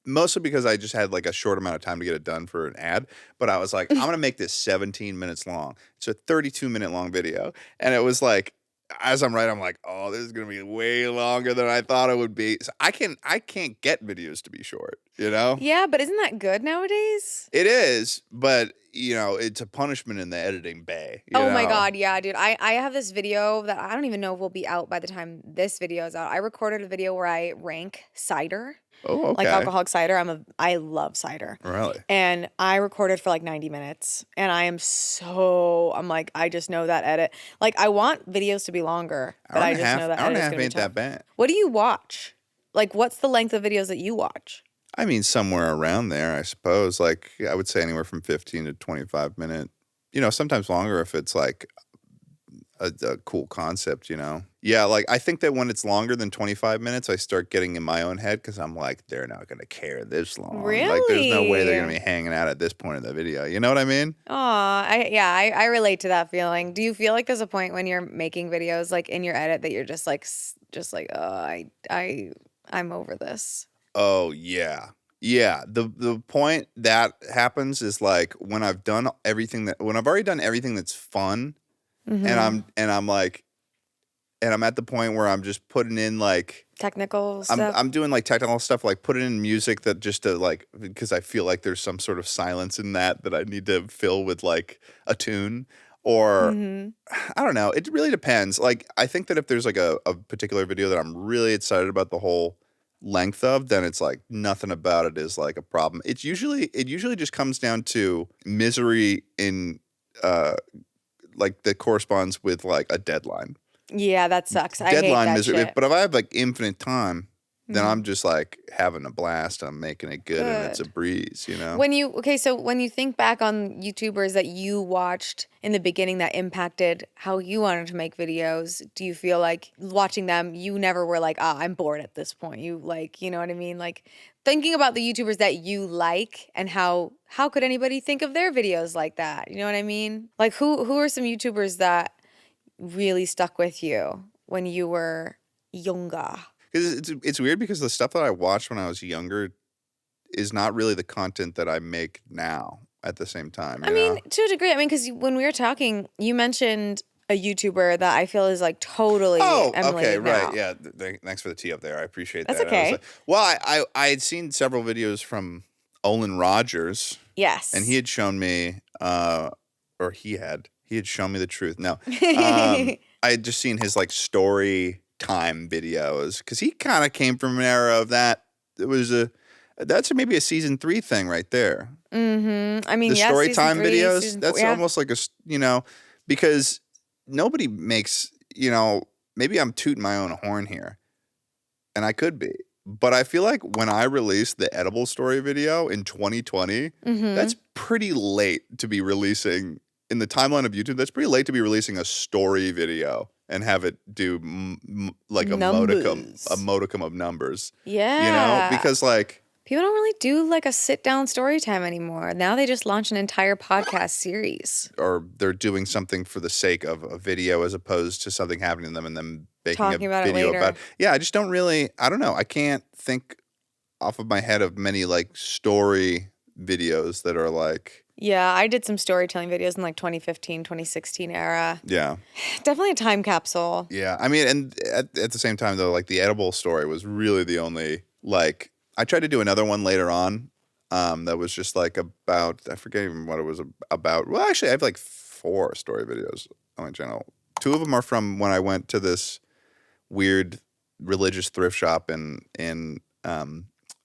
mostly because I just had like a short amount of time to get it done for an ad. But I was like, I'm going to make this 17 minutes long. It's a 32-minute long video. And it was like, as I'm writing, I'm like, oh, this is going to be way longer than I thought it would be. So I can't get videos to be short, Yeah, but isn't that good nowadays? It is, but, it's a punishment in the editing bay. Oh my God, yeah, dude. I have this video that I don't even know if will be out by the time this video is out. I recorded a video where I rank cider. Oh, okay. Like alcoholic cider. I love cider. Really? And I recorded for like 90 minutes. And I'm like, I just know that edit. Like I want videos to be longer, but I just know that edit is going to be tough. That bad. What do you watch? Like what's the length of videos that you watch? I mean, somewhere around there, I suppose. Like, I would say anywhere from 15 to 25 minute. Sometimes longer if it's like a cool concept, Yeah, like I think that when it's longer than 25 minutes, I start getting in my own head because I'm like, they're not going to care this long. Really? Like, there's no way they're going to be hanging out at this point in the video. You know what I mean? I relate to that feeling. Do you feel like there's a point when you're making videos, like in your edit, that you're just like, oh, I'm over this? Oh, yeah. Yeah. The point that happens is like when I've already done everything that's fun. Mm-hmm. And I'm at the point where I'm just putting in like technical stuff. I'm doing like technical stuff, like putting in music that just to like, because I feel like there's some sort of silence in that I need to fill with like a tune or I don't know. It really depends. Like, I think that if there's like a particular video that I'm really excited about the whole length of, then it's like nothing about it is like a problem. It usually just comes down to misery in, like that corresponds with like a deadline. Yeah, that sucks. I Deadline hate that misery. shit. But if I have like infinite time, then I'm just like having a blast. I'm making it good. And it's a breeze, So when you think back on YouTubers that you watched in the beginning that impacted how you wanted to make videos, do you feel like watching them, you never were like, I'm bored at this point? You like, you know what I mean? Like thinking about the YouTubers that you like and how could anybody think of their videos like that? You know what I mean? Like who are some YouTubers that really stuck with you when you were younger? Because it's weird because the stuff that I watched when I was younger is not really the content that I make now at the same time. I mean, to a degree. I mean, because when we were talking, you mentioned a YouTuber that I feel is like totally emulated now. Right. Yeah. Thanks for the tee up there. I appreciate that. That's okay. I had seen several videos from Olin Rogers. Yes. And he had shown me, he had shown me the truth. No. I had just seen his like story time videos because he kind of came from an era of that. That's maybe a season 3 thing right there. Mm-hmm. I mean, the story time videos. Season that's almost like because nobody makes, maybe I'm tooting my own horn here, and I could be, but I feel like when I released the edible story video in 2020, that's pretty late to be releasing in the timeline of YouTube. That's pretty late to be releasing a story video and have it do like a modicum of numbers. Yeah. Because like people don't really do like a sit down story time anymore. Now they just launch an entire podcast series. Or they're doing something for the sake of a video as opposed to something happening to them and then making talking a about video it later. about it. Yeah, I just don't really, I don't know. I can't think off of my head of many like story videos that are like. Yeah, I did some storytelling videos in like 2015, 2016 era. Yeah. Definitely a time capsule. Yeah. I mean, and at the same time though, like the edible story was really the only, like, I tried to do another one later on that was just like about, I forget even what it was about. Well, actually, I have like 4 story videos on my channel. 2 of them are from when I went to this weird religious thrift shop in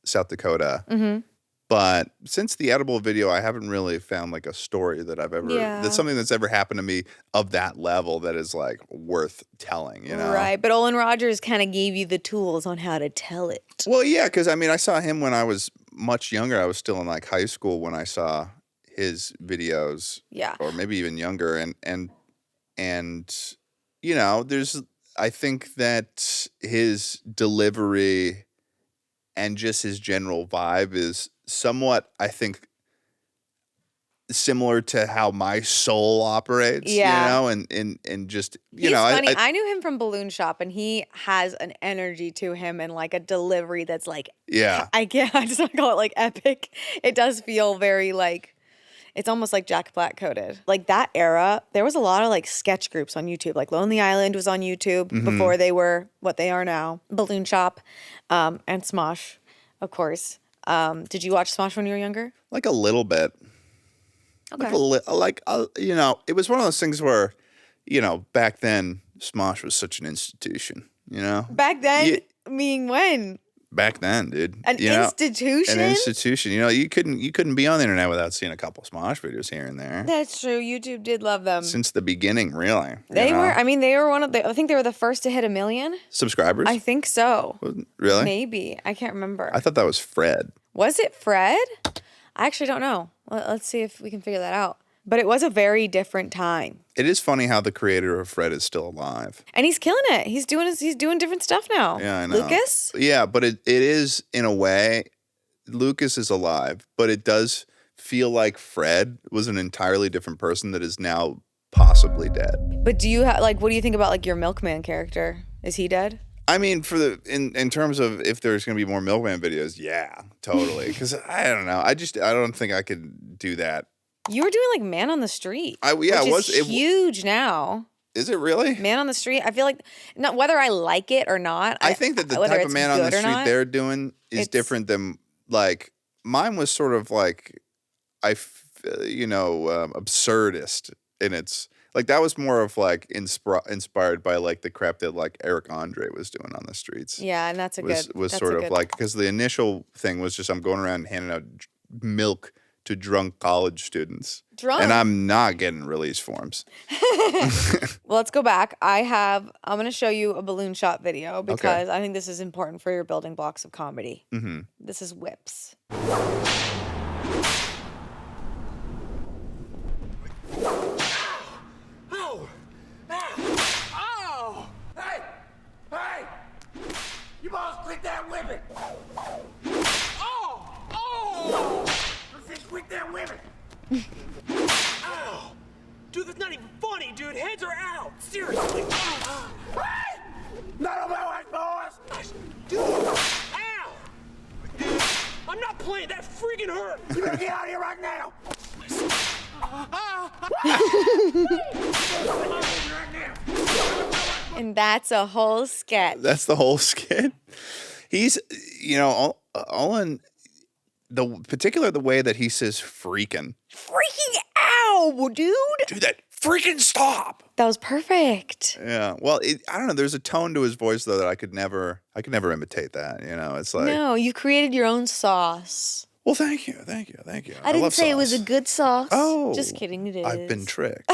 South Dakota. Mm-hmm. But since the edible video, I haven't really found like a story that I've ever, that's something that's ever happened to me of that level that is like worth telling, Right. But Olin Rogers kind of gave you the tools on how to tell it. Well, yeah, because I mean, I saw him when I was much younger. I was still in like high school when I saw his videos. Yeah. Or maybe even younger. And I think that his delivery and just his general vibe is somewhat, I think, similar to how my soul operates, and just, He's funny. I knew him from Balloon Shop, and he has an energy to him and like a delivery that's like, I just want to call it like epic. It does feel very like, it's almost like Jack Black coded. Like that era, there was a lot of like sketch groups on YouTube. Like Lonely Island was on YouTube before they were what they are now. Balloon Shop, and Smosh, of course. Did you watch Smosh when you were younger? Like a little bit. Okay. It was one of those things where, back then Smosh was such an institution, Back then? Meaning when? Back then, dude. An institution? An institution. You couldn't be on the internet without seeing a couple Smosh videos here and there. That's true. YouTube did love them. Since the beginning, really. They were I think they were the first to hit 1 million. Subscribers? I think so. Really? Maybe. I can't remember. I thought that was Fred. Was it Fred? I actually don't know. Let's see if we can figure that out. But it was a very different time. It is funny how the creator of Fred is still alive. And he's killing it. He's doing different stuff now. Yeah, I know. Lucas? Yeah, but it is, in a way, Lucas is alive, but it does feel like Fred was an entirely different person that is now possibly dead. But do you what do you think about your Milkman character? Is he dead? I mean, in terms of if there's going to be more Milkman videos, yeah, totally. Because I don't know. I don't think I could do that. You were doing Man on the Street. Which is huge now. Is it really? Man on the Street. I feel like whether I like it or not. I think that the type of Man on the Street they're doing is different than mine was sort of absurdist in its. That was more of inspired by the crap that Eric Andre was doing on the streets. Yeah, and that's because the initial thing was just I'm going around handing out milk to drunk college students. And I'm not getting release forms. Well, let's go back. I'm going to show you a balloon shot video because I think this is important for your building blocks of comedy. Mm-hmm. This is Whips. Hey! You boss quit that whipping! Oh! I said quit that whipping! Ow! Dude, that's not even funny, dude. Heads are out. Seriously. Hey! Not on my watch, boys! Dude! Ow! Dude, I'm not playing. That freaking hurt. You better get out of here right now. And that's a whole sketch. That's the whole skit. He's, all in the way that he says freaking. Freaking ow, dude. Dude, that freaking stop. That was perfect. Yeah. Well, I don't know. There's a tone to his voice, though, that I could never imitate that. It's like. No, you created your own sauce. Well, thank you. I didn't say it was a good sauce. Oh. Just kidding, it is. I've been tricked.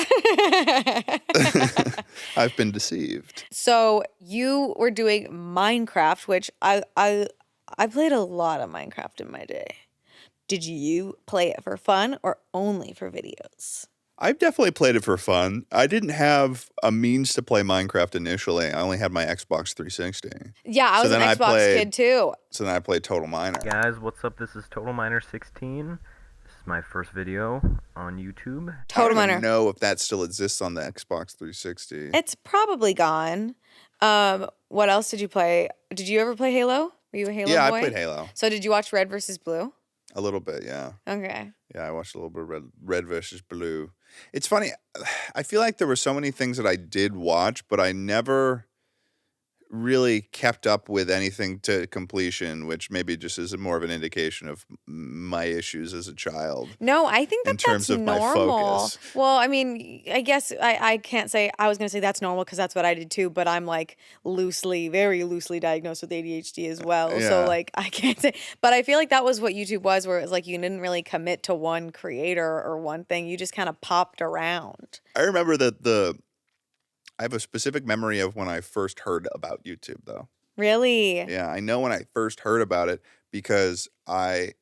I've been deceived. So you were doing Minecraft, which I played a lot of Minecraft in my day. Did you play it for fun or only for videos? I've definitely played it for fun. I didn't have a means to play Minecraft initially. I only had my Xbox 360. Yeah, I was an Xbox kid too. So then I played Total Miner. Guys, what's up? This is Total Miner 16. This is my first video on YouTube. Total Miner. I don't know if that still exists on the Xbox 360. It's probably gone. What else did you play? Did you ever play Halo? Were you a Halo boy? Yeah, I played Halo. So did you watch Red versus Blue? A little bit, yeah. Okay. Yeah, I watched a little bit of Red versus Blue. It's funny. I feel like there were so many things that I did watch, but I never really kept up with anything to completion, which maybe just is more of an indication of my issues as a child. No, I think that's normal. My focus. Well, I mean, I guess I can't say, I was going to say that's normal because that's what I did too, but I'm very loosely diagnosed with ADHD as well. Yeah. So I can't say, but I feel like that was what YouTube was, where it was you didn't really commit to one creator or one thing. You just kind of popped around. I remember that I have a specific memory of when I first heard about YouTube, though. Really? Yeah, I know when I first heard about it because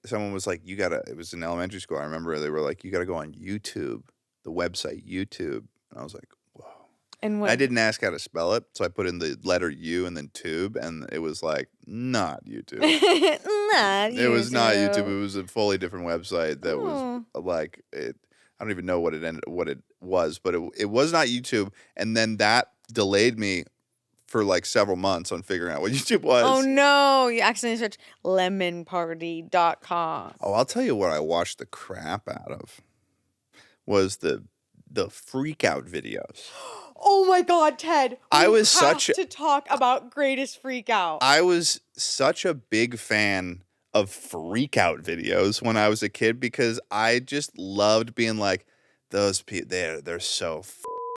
someone was like, it was in elementary school. I remember they were like, you got to go on YouTube, the website YouTube. And I was like, whoa. And I didn't ask how to spell it, so I put in the letter U and then tube, and it was not YouTube. It was not YouTube. It was a fully different website that was it. I don't even know what it was, but it was not YouTube. And then that delayed me for several months on figuring out what YouTube was. Oh no, you accidentally searched lemonparty.com. Oh, I'll tell you what I watched the crap out of was the freak out videos. Oh my God, Ted. I was to talk about greatest freak out. I was such a big fan of freak out videos when I was a kid because I just loved being like, those people, they're so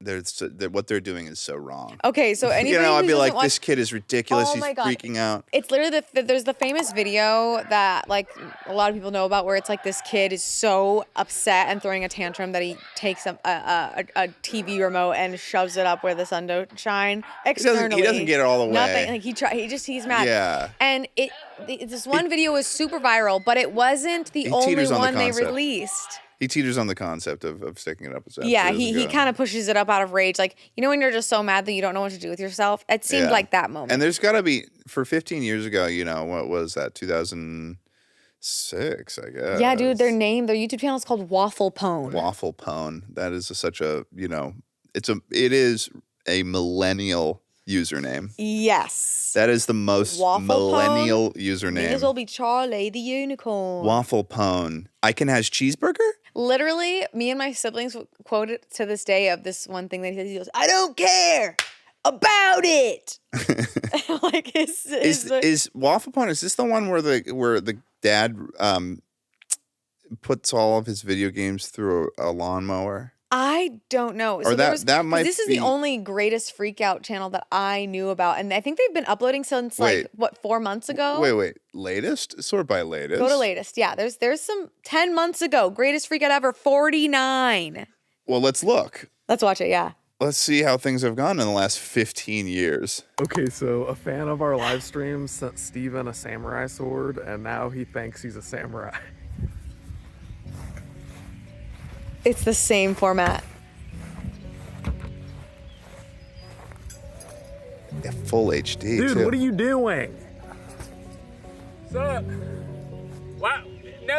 what they're doing is so wrong. Okay, so anybody I'd be like, watch, this kid is ridiculous. He's freaking out. It's literally there's the famous video that like a lot of people know about where it's like this kid is so upset and throwing a tantrum that he takes a TV remote and shoves it up where the sun don't shine externally. He doesn't get it all the way. Nothing. Like he's mad. Yeah. And this one video was super viral, but it wasn't the only one they released. He teeters on the concept of sticking it up his ass. Yeah, he kind of pushes it up out of rage. Like, when you're just so mad that you don't know what to do with yourself? It seemed like that moment. And there's got to be, for 15 years ago, what was that, 2006, I guess. Yeah, dude, their YouTube channel is called Waffle Pone. Waffle Pone. That is such a, it is a millennial username. Yes. That is the most millennial username. May as well be Charlie the Unicorn. Waffle Pone. Icon has cheeseburger? Literally, me and my siblings quote it to this day of this one thing that he says. He goes, I don't care about it. Like is Waffle Pone, is this the one where the dad puts all of his video games through a lawnmower? I don't know. Or so that might this is the only Greatest Freakout channel that I knew about. And I think they've been uploading since 4 months ago? Wait. Latest? Sort by latest. Go to latest. Yeah, there's some 10 months ago. Greatest Freakout ever, 49. Well, let's look. Let's watch it, yeah. Let's see how things have gone in the last 15 years. Okay, so a fan of our live stream sent Steven a samurai sword, and now he thinks he's a samurai. It's the same format. Yeah, full HD, Dude, too. what are you doing? What's up? Wow.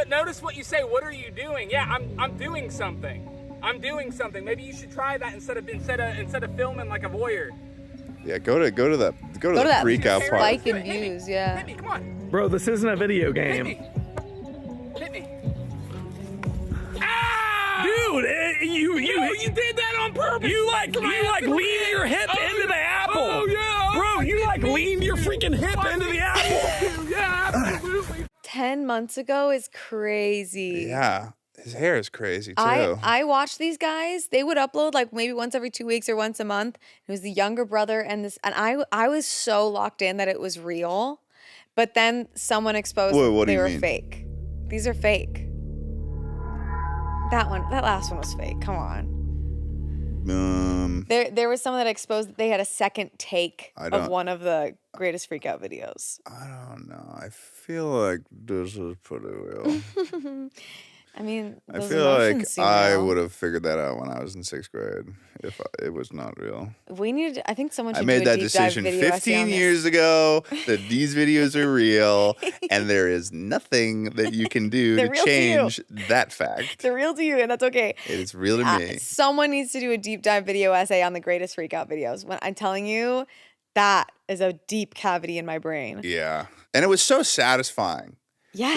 Notice what you say. What are you doing? Yeah, I'm doing something. I'm doing something. Maybe you should try that instead of filming like a voyeur. Yeah, go to the freak out part. Spike in views, yeah. Hit me, come on. Bro, this isn't a video game. Hit me. Dude, you did that on purpose. You leaned your hip into the apple. Oh yeah. Bro, you leaned your freaking hip into the apple. Yeah, absolutely. 10 months ago is crazy. Yeah. His hair is crazy too. I watched these guys. They would upload like maybe once every 2 weeks or once a month. It was the younger brother and I was so locked in that it was real. But then someone exposed they were fake. These are fake. That last one was fake. Come on. There was someone that exposed that they had a second take of one of the Greatest Freakout videos. I don't know. I feel like this is pretty real. I mean, I feel like I would have figured that out when I was in 6th grade if it was not real. I think someone should I made do a that deep decision dive video 15 years ago that these videos are real and there is nothing that you can do to change that fact. They're real to you, and that's okay. It is real to me. Someone needs to do a deep dive video essay on the Greatest Freakout videos. When I'm telling you, that is a deep cavity in my brain. Yeah. And it was so satisfying. Yes.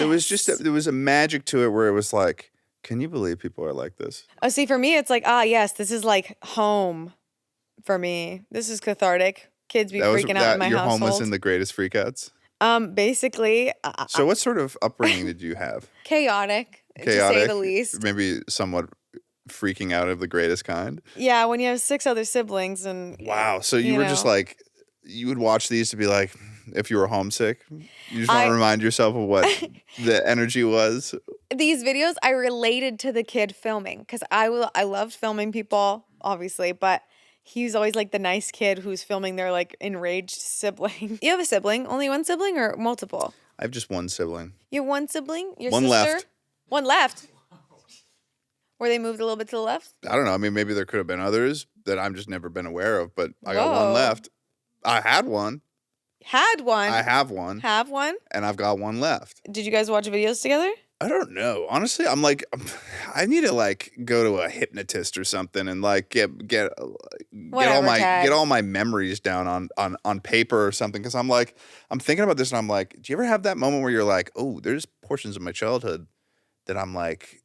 There was a magic to it where it was like, can you believe people are like this? Oh, see, for me, it's like, yes, this is like home for me. This is cathartic. Kids be freaking out in my household. You're homeless in the Greatest Freakouts? Basically. So what sort of upbringing did you have? Chaotic, to say the least. Maybe somewhat freaking out of the greatest kind? Yeah, when you have 6 other siblings and... Wow, so you were just like, you would watch these to be like... If you were homesick, you just want to remind yourself of what the energy was. These videos, I related to the kid filming because I loved filming people, obviously, but he's always like the nice kid who's filming their like enraged sibling. You have a sibling? Only one sibling or multiple? I have just one sibling. You have one sibling? Your one sister? Left. One left. Where they moved a little bit to the left? I don't know. I mean, maybe there could have been others that I've just never been aware of, but I got one left. I had one. Had one? I have one. Have one? And I've got one left. Did you guys watch videos together? I don't know. Honestly, I'm like, I need to like go to a hypnotist or something and like get all my memories down on paper or something. Because I'm thinking about this and I'm like, do you ever have that moment where you're like, oh, there's portions of my childhood that I'm like,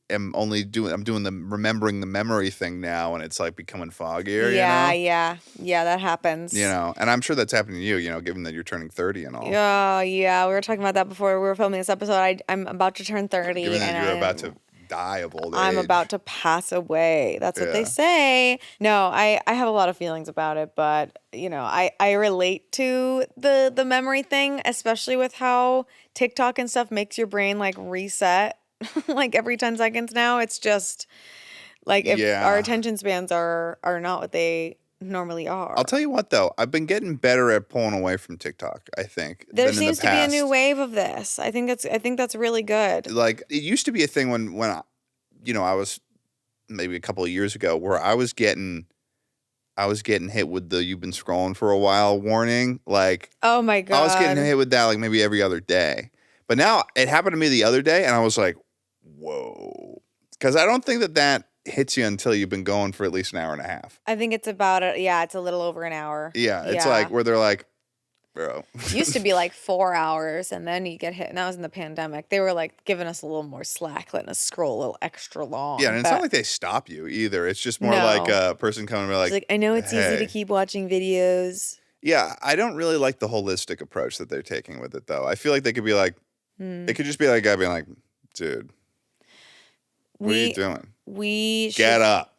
I'm doing the remembering the memory thing now, and it's like becoming foggier. Yeah, that happens. And I'm sure that's happening to you. Given that you're turning 30 and all. Yeah, we were talking about that before we were filming this episode. I'm about to turn 30. Given that you're about to die of old age. I'm about to pass away. That's what they say. No, I have a lot of feelings about it, but you know, I relate to the memory thing, especially with how TikTok and stuff makes your brain like reset like every 10 seconds now. It's just like if our attention spans are not what they normally are. I'll tell you what though, I've been getting better at pulling away from TikTok, I think. There seems to be a new wave of this. I think that's really good. Like it used to be a thing when I, you know, I was maybe a couple of years ago where I was getting hit with the "you've been scrolling for a while" warning. Like, oh my God, I was getting hit with that like maybe every other day. But now it happened to me the other day, and I was like, whoa, because I don't think that hits you until you've been going for at least an hour and a half. I think it's about it's a little over an hour. Yeah, it's like where they're like, bro. Used to be like 4 hours, and then you get hit. And that was in the pandemic. They were like giving us a little more slack, letting us scroll a little extra long. Yeah, and it's not like they stop you either. It's just more like a person coming and be like, I know it's easy to keep watching videos. Yeah, I don't really like the holistic approach that they're taking with it, though. I feel like they could be like, it could just be like a guy being like, dude, what are you doing? Get up.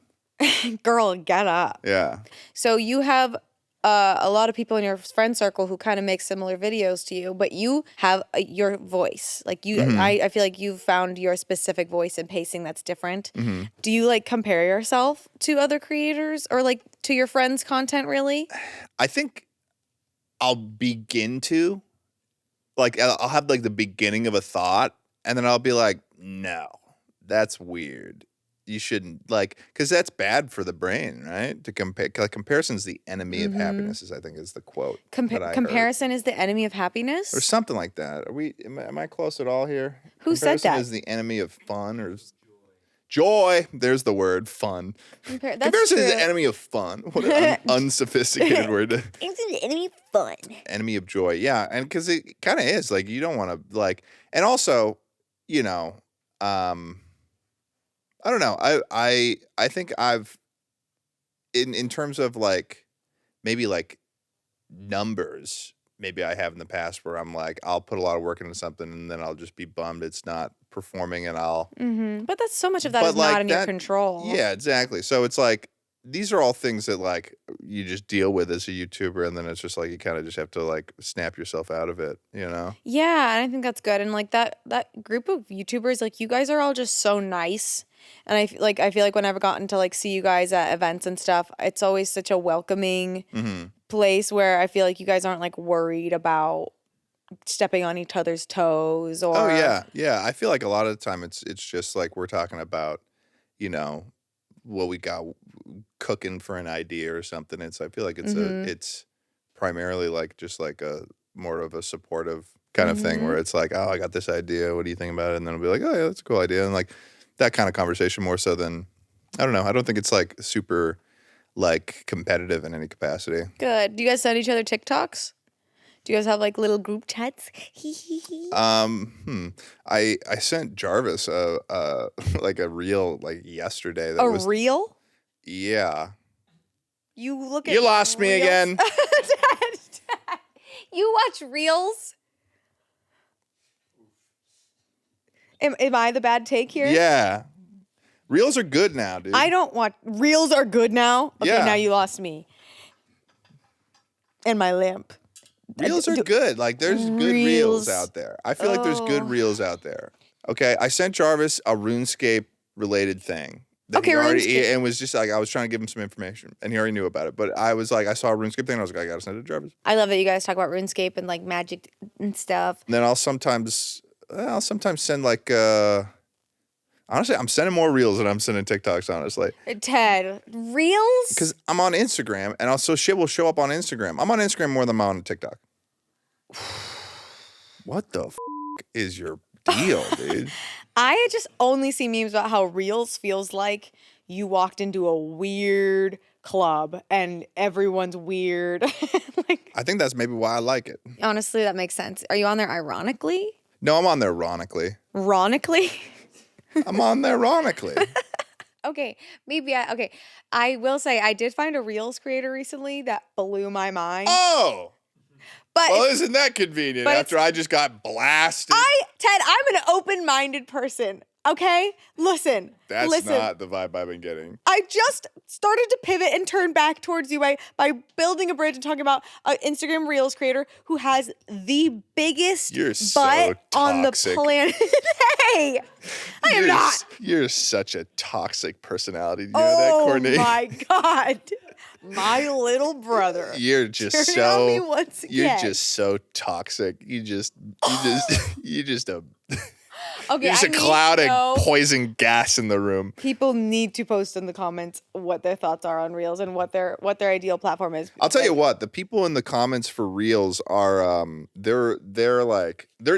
Girl, get up. Yeah. So you have a lot of people in your friend circle who kind of make similar videos to you, but you have your voice. Like you, I feel like you've found your specific voice and pacing that's different. Mm-hmm. Do you like compare yourself to other creators or like to your friends' content really? I think I'll begin to. Like, I'll have like the beginning of a thought, and then I'll be like, no, that's weird. You shouldn't, like, because that's bad for the brain, right? To compare, like, comparison's the enemy of happiness, I think is the quote. Comparison is the enemy of happiness? Or something like that. Am I close at all here? Who said that? Comparison is the enemy of fun or joy. There's the word, fun. Comparison is the enemy of fun. What an unsophisticated word. It's the enemy of fun. Enemy of joy. Yeah, and because it kind of is. Like, you don't want to, like, and also, you know, I don't know. I think I've, in terms of, like, maybe, like, numbers, maybe I have in the past where I'm like, I'll put a lot of work into something and then I'll just be bummed it's not performing and I'll. But that's so much of that is not in your control. Yeah, exactly. So it's like, these are all things that like you just deal with as a YouTuber, and then it's just like you kind of just have to like snap yourself out of it, you know? Yeah, and I think that's good. And like that group of YouTubers, like you guys are all just so nice. And I feel like when I've gotten to like see you guys at events and stuff, it's always such a welcoming place where I feel like you guys aren't like worried about stepping on each other's toes or. Oh yeah. I feel like a lot of the time it's just like we're talking about, you know, what we got cooking for an idea or something. I feel like it's primarily like just like a more of a supportive kind of thing where it's like, oh, I got this idea. What do you think about it? And then I'll be like, oh yeah, that's a cool idea. And like that kind of conversation more so than, I don't know. I don't think it's like super like competitive in any capacity. Good. Do you guys send each other TikToks? Do you guys have like little group chats? I sent Jarvis like a reel like yesterday. That was reel? Yeah. You lost me again. Dad. You watch reels? Am I the bad take here? Yeah. Reels are good now, dude. I don't watch reels are good now. Okay, yeah. Now you lost me. And my lamp. Reels are good. Like, there's good reels out there. I feel like there's good reels out there. Okay, I sent Jarvis a RuneScape-related thing. Okay, RuneScape. And was just like, I was trying to give him some information, and he already knew about it. But I was like, I saw a RuneScape thing, and I was like, I gotta send it to Jarvis. I love that you guys talk about RuneScape and, like, magic and stuff. And then I'll sometimes send, like, honestly, I'm sending more reels than I'm sending TikToks, honestly. Ted, reels? Because I'm on Instagram, and also shit will show up on Instagram. I'm on Instagram more than I'm on TikTok. What the is your deal, dude? I just only see memes about how reels feels like you walked into a weird club and everyone's weird. Like, I think that's maybe why I like it. Honestly, that makes sense. Are you on there ironically? No, I'm on there ironically. Ironically? I'm on there ironically. Okay, I will say I did find a Reels creator recently that blew my mind. Oh! Well, isn't that convenient after I just got blasted? Ted, I'm an open-minded person. Okay? Listen. That's not the vibe I've been getting. I just started to pivot and turn back towards you by building a bridge and talking about an Instagram Reels creator who has the biggest butt on the planet. Hey, I am not. You're such a toxic personality. Do you know that, Courtney? Oh my God. My little brother. You're just Turn on me once again. You're just so toxic. You just a Okay, there's a cloud of poison gas in the room. People need to post in the comments what their thoughts are on Reels and what their ideal platform is. I'll tell you what, the people in the comments for Reels are they're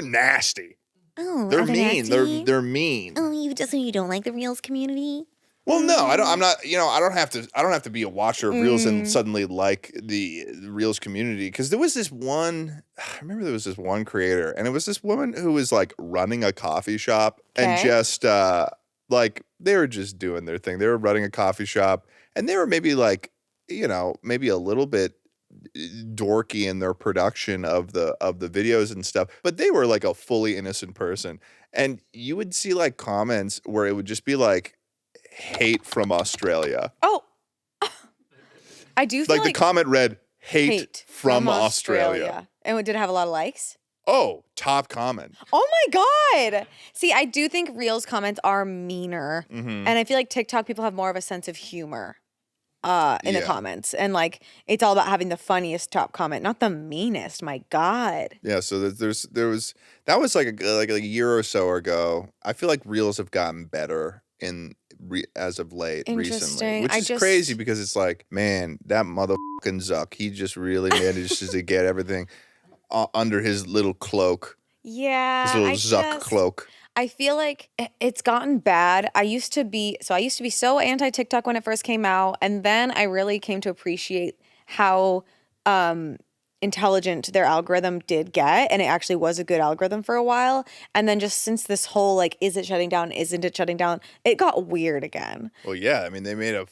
nasty. Oh, they're are they mean. nasty? They're mean. Oh, you don't like the Reels community? Well, no, I don't. I'm not. I don't have to be a watcher of Reels and suddenly like the Reels community. Because there was this one. I remember there was this one creator, and it was this woman who was like running a coffee shop and just like they were just doing their thing. They were running a coffee shop, and they were maybe like maybe a little bit dorky in their production of the videos and stuff, but they were like a fully innocent person. And you would see like comments where it would just be like, hate from Australia. Oh, I do feel like the comment read hate from Australia. And did it have a lot of likes? Oh, top comment. Oh my God. See, I do think Reels comments are meaner. And I feel like TikTok people have more of a sense of humor in the comments. And like, it's all about having the funniest top comment, not the meanest. My God. Yeah. So that was like a year or so ago. I feel like Reels have gotten better as of late recently, which is crazy because it's like, man, that motherfucking Zuck, he just really manages to get everything under his little cloak. Yeah, his little Zuck cloak. I feel like it's gotten bad. I used to be so anti-TikTok when it first came out, and then I really came to appreciate how intelligent their algorithm did get, and it actually was a good algorithm for a while. And then just since this whole like, is it shutting down, isn't it shutting down, it got weird again. Well, yeah, I mean, they made a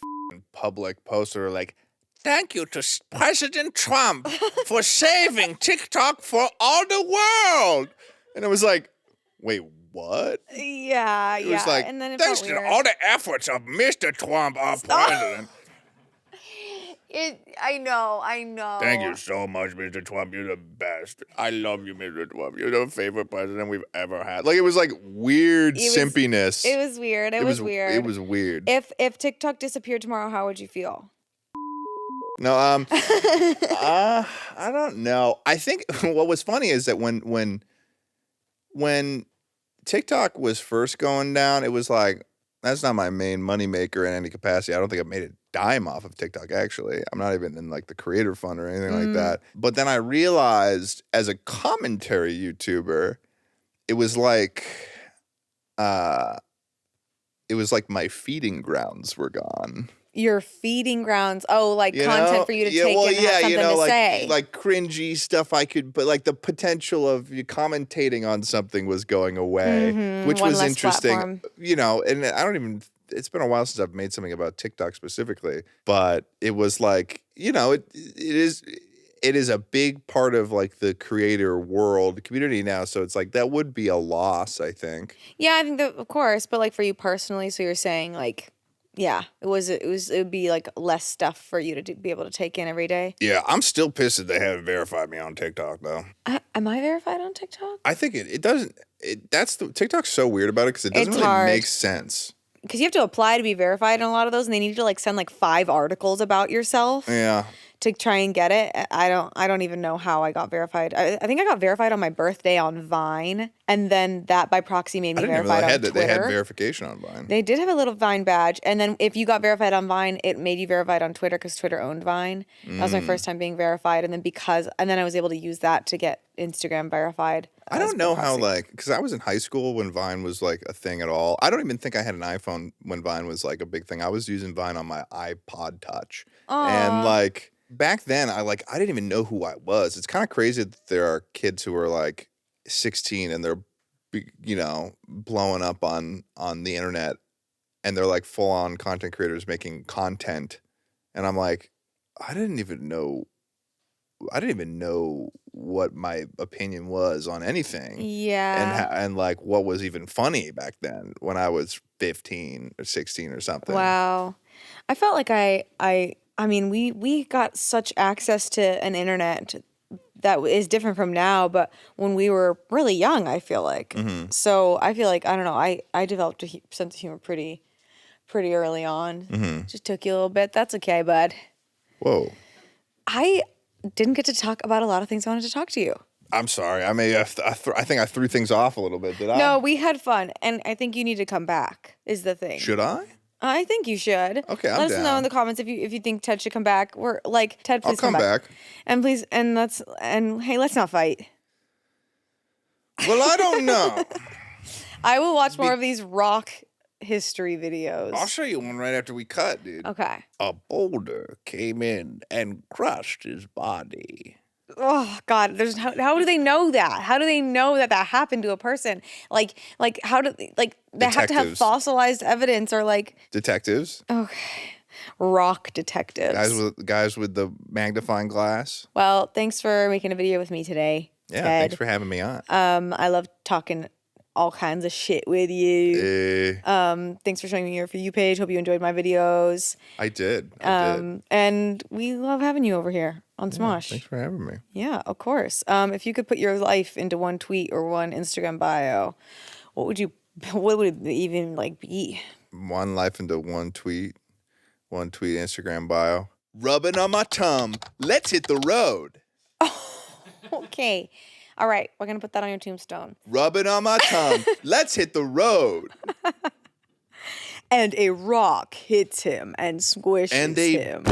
public poster like, thank you to President Trump for saving TikTok for all the world. And it was like, wait, what? Yeah, it was like, and then it thanks felt to weird. all the efforts of Mr. Trump, our president. I know. Thank you so much, Mr. Trump. You're the best. I love you, Mr. Trump. You're the favorite president we've ever had. Like, it was like weird simpiness. It was weird. It was weird. It was weird. If TikTok disappeared tomorrow, how would you feel? No, I don't know. I think what was funny is that when TikTok was first going down, it was like, that's not my main moneymaker in any capacity. I don't think I've made a dime off of TikTok, actually. I'm not even in like the creator fund or anything like that. But then I realized as a commentary YouTuber, it was like my feeding grounds were gone. Your feeding grounds. Oh, like content for you to take and have something to say. Like cringy stuff but like the potential of you commentating on something was going away, which was interesting. Platform. And it's been a while since I've made something about TikTok specifically, but it was like, it is a big part of like the creator world community now. So it's like, that would be a loss, I think. Yeah, I think that, of course, but like for you personally, so you're saying like, yeah, it would be like less stuff for you to be able to take in every day. Yeah, I'm still pissed that they haven't verified me on TikTok though. Am I verified on TikTok? I think it doesn't. TikTok's so weird about it because it doesn't really make sense. Because you have to apply to be verified on a lot of those, and they need you to like send like 5 articles about yourself. Yeah. To try and get it. I don't even know how I got verified. I think I got verified on my birthday on Vine, and then that by proxy made me verified on Twitter. They had verification on Vine. They did have a little Vine badge, and then if you got verified on Vine, it made you verified on Twitter because Twitter owned Vine. That was my first time being verified, and then I was able to use that to get Instagram verified. I don't know how, because I was in high school when Vine was like a thing at all. I don't even think I had an iPhone when Vine was like a big thing. I was using Vine on my iPod Touch. Aww. And like back then, I didn't even know who I was. It's kind of crazy that there are kids who are like 16 and they're, blowing up on the internet, and they're like full on content creators making content. And I'm like, I didn't even know even know what my opinion was on anything. Yeah. And like what was even funny back then when I was 15 or 16 or something. Wow. I felt like I mean, we got such access to an internet that is different from now, but when we were really young, I feel like. Mm-hmm. So I feel like, I don't know, I developed a sense of humor pretty early on. Mm-hmm. Just took you a little bit. That's okay, bud. Whoa. I didn't get to talk about a lot of things I wanted to talk to you. I'm sorry. I think I threw things off a little bit. Did I? No, we had fun, and I think you need to come back, is the thing. Should I? I think you should. Okay, I'm Let us down. know in the comments if you think Ted should come back. We're like, Ted, please I'll come back. And please, and hey, let's not fight. Well, I don't know. I will watch more of these rock history videos. I'll show you one right after we cut, dude. Okay. A boulder came in and crushed his body. Oh God, how do they know that? How do they know that happened to a person? Like how do they have to have fossilized evidence or like detectives? Okay. Rock detectives. Guys with the magnifying glass. Well, thanks for making a video with me today. Yeah, Ted. thanks for having me on. I love talking all kinds of shit with you. Thanks for showing me your For You page. Hope you enjoyed my videos. I did. And we love having you over here on Smosh. Thanks for having me. Yeah, of course. If you could put your life into one tweet or one Instagram bio, what would it even like be? One life into one tweet Instagram bio. Rubbing on my tum. Let's hit the road. Okay. All right, we're gonna put that on your tombstone. Rubbing on my tum. Let's hit the road. And a rock hits him and squishes him.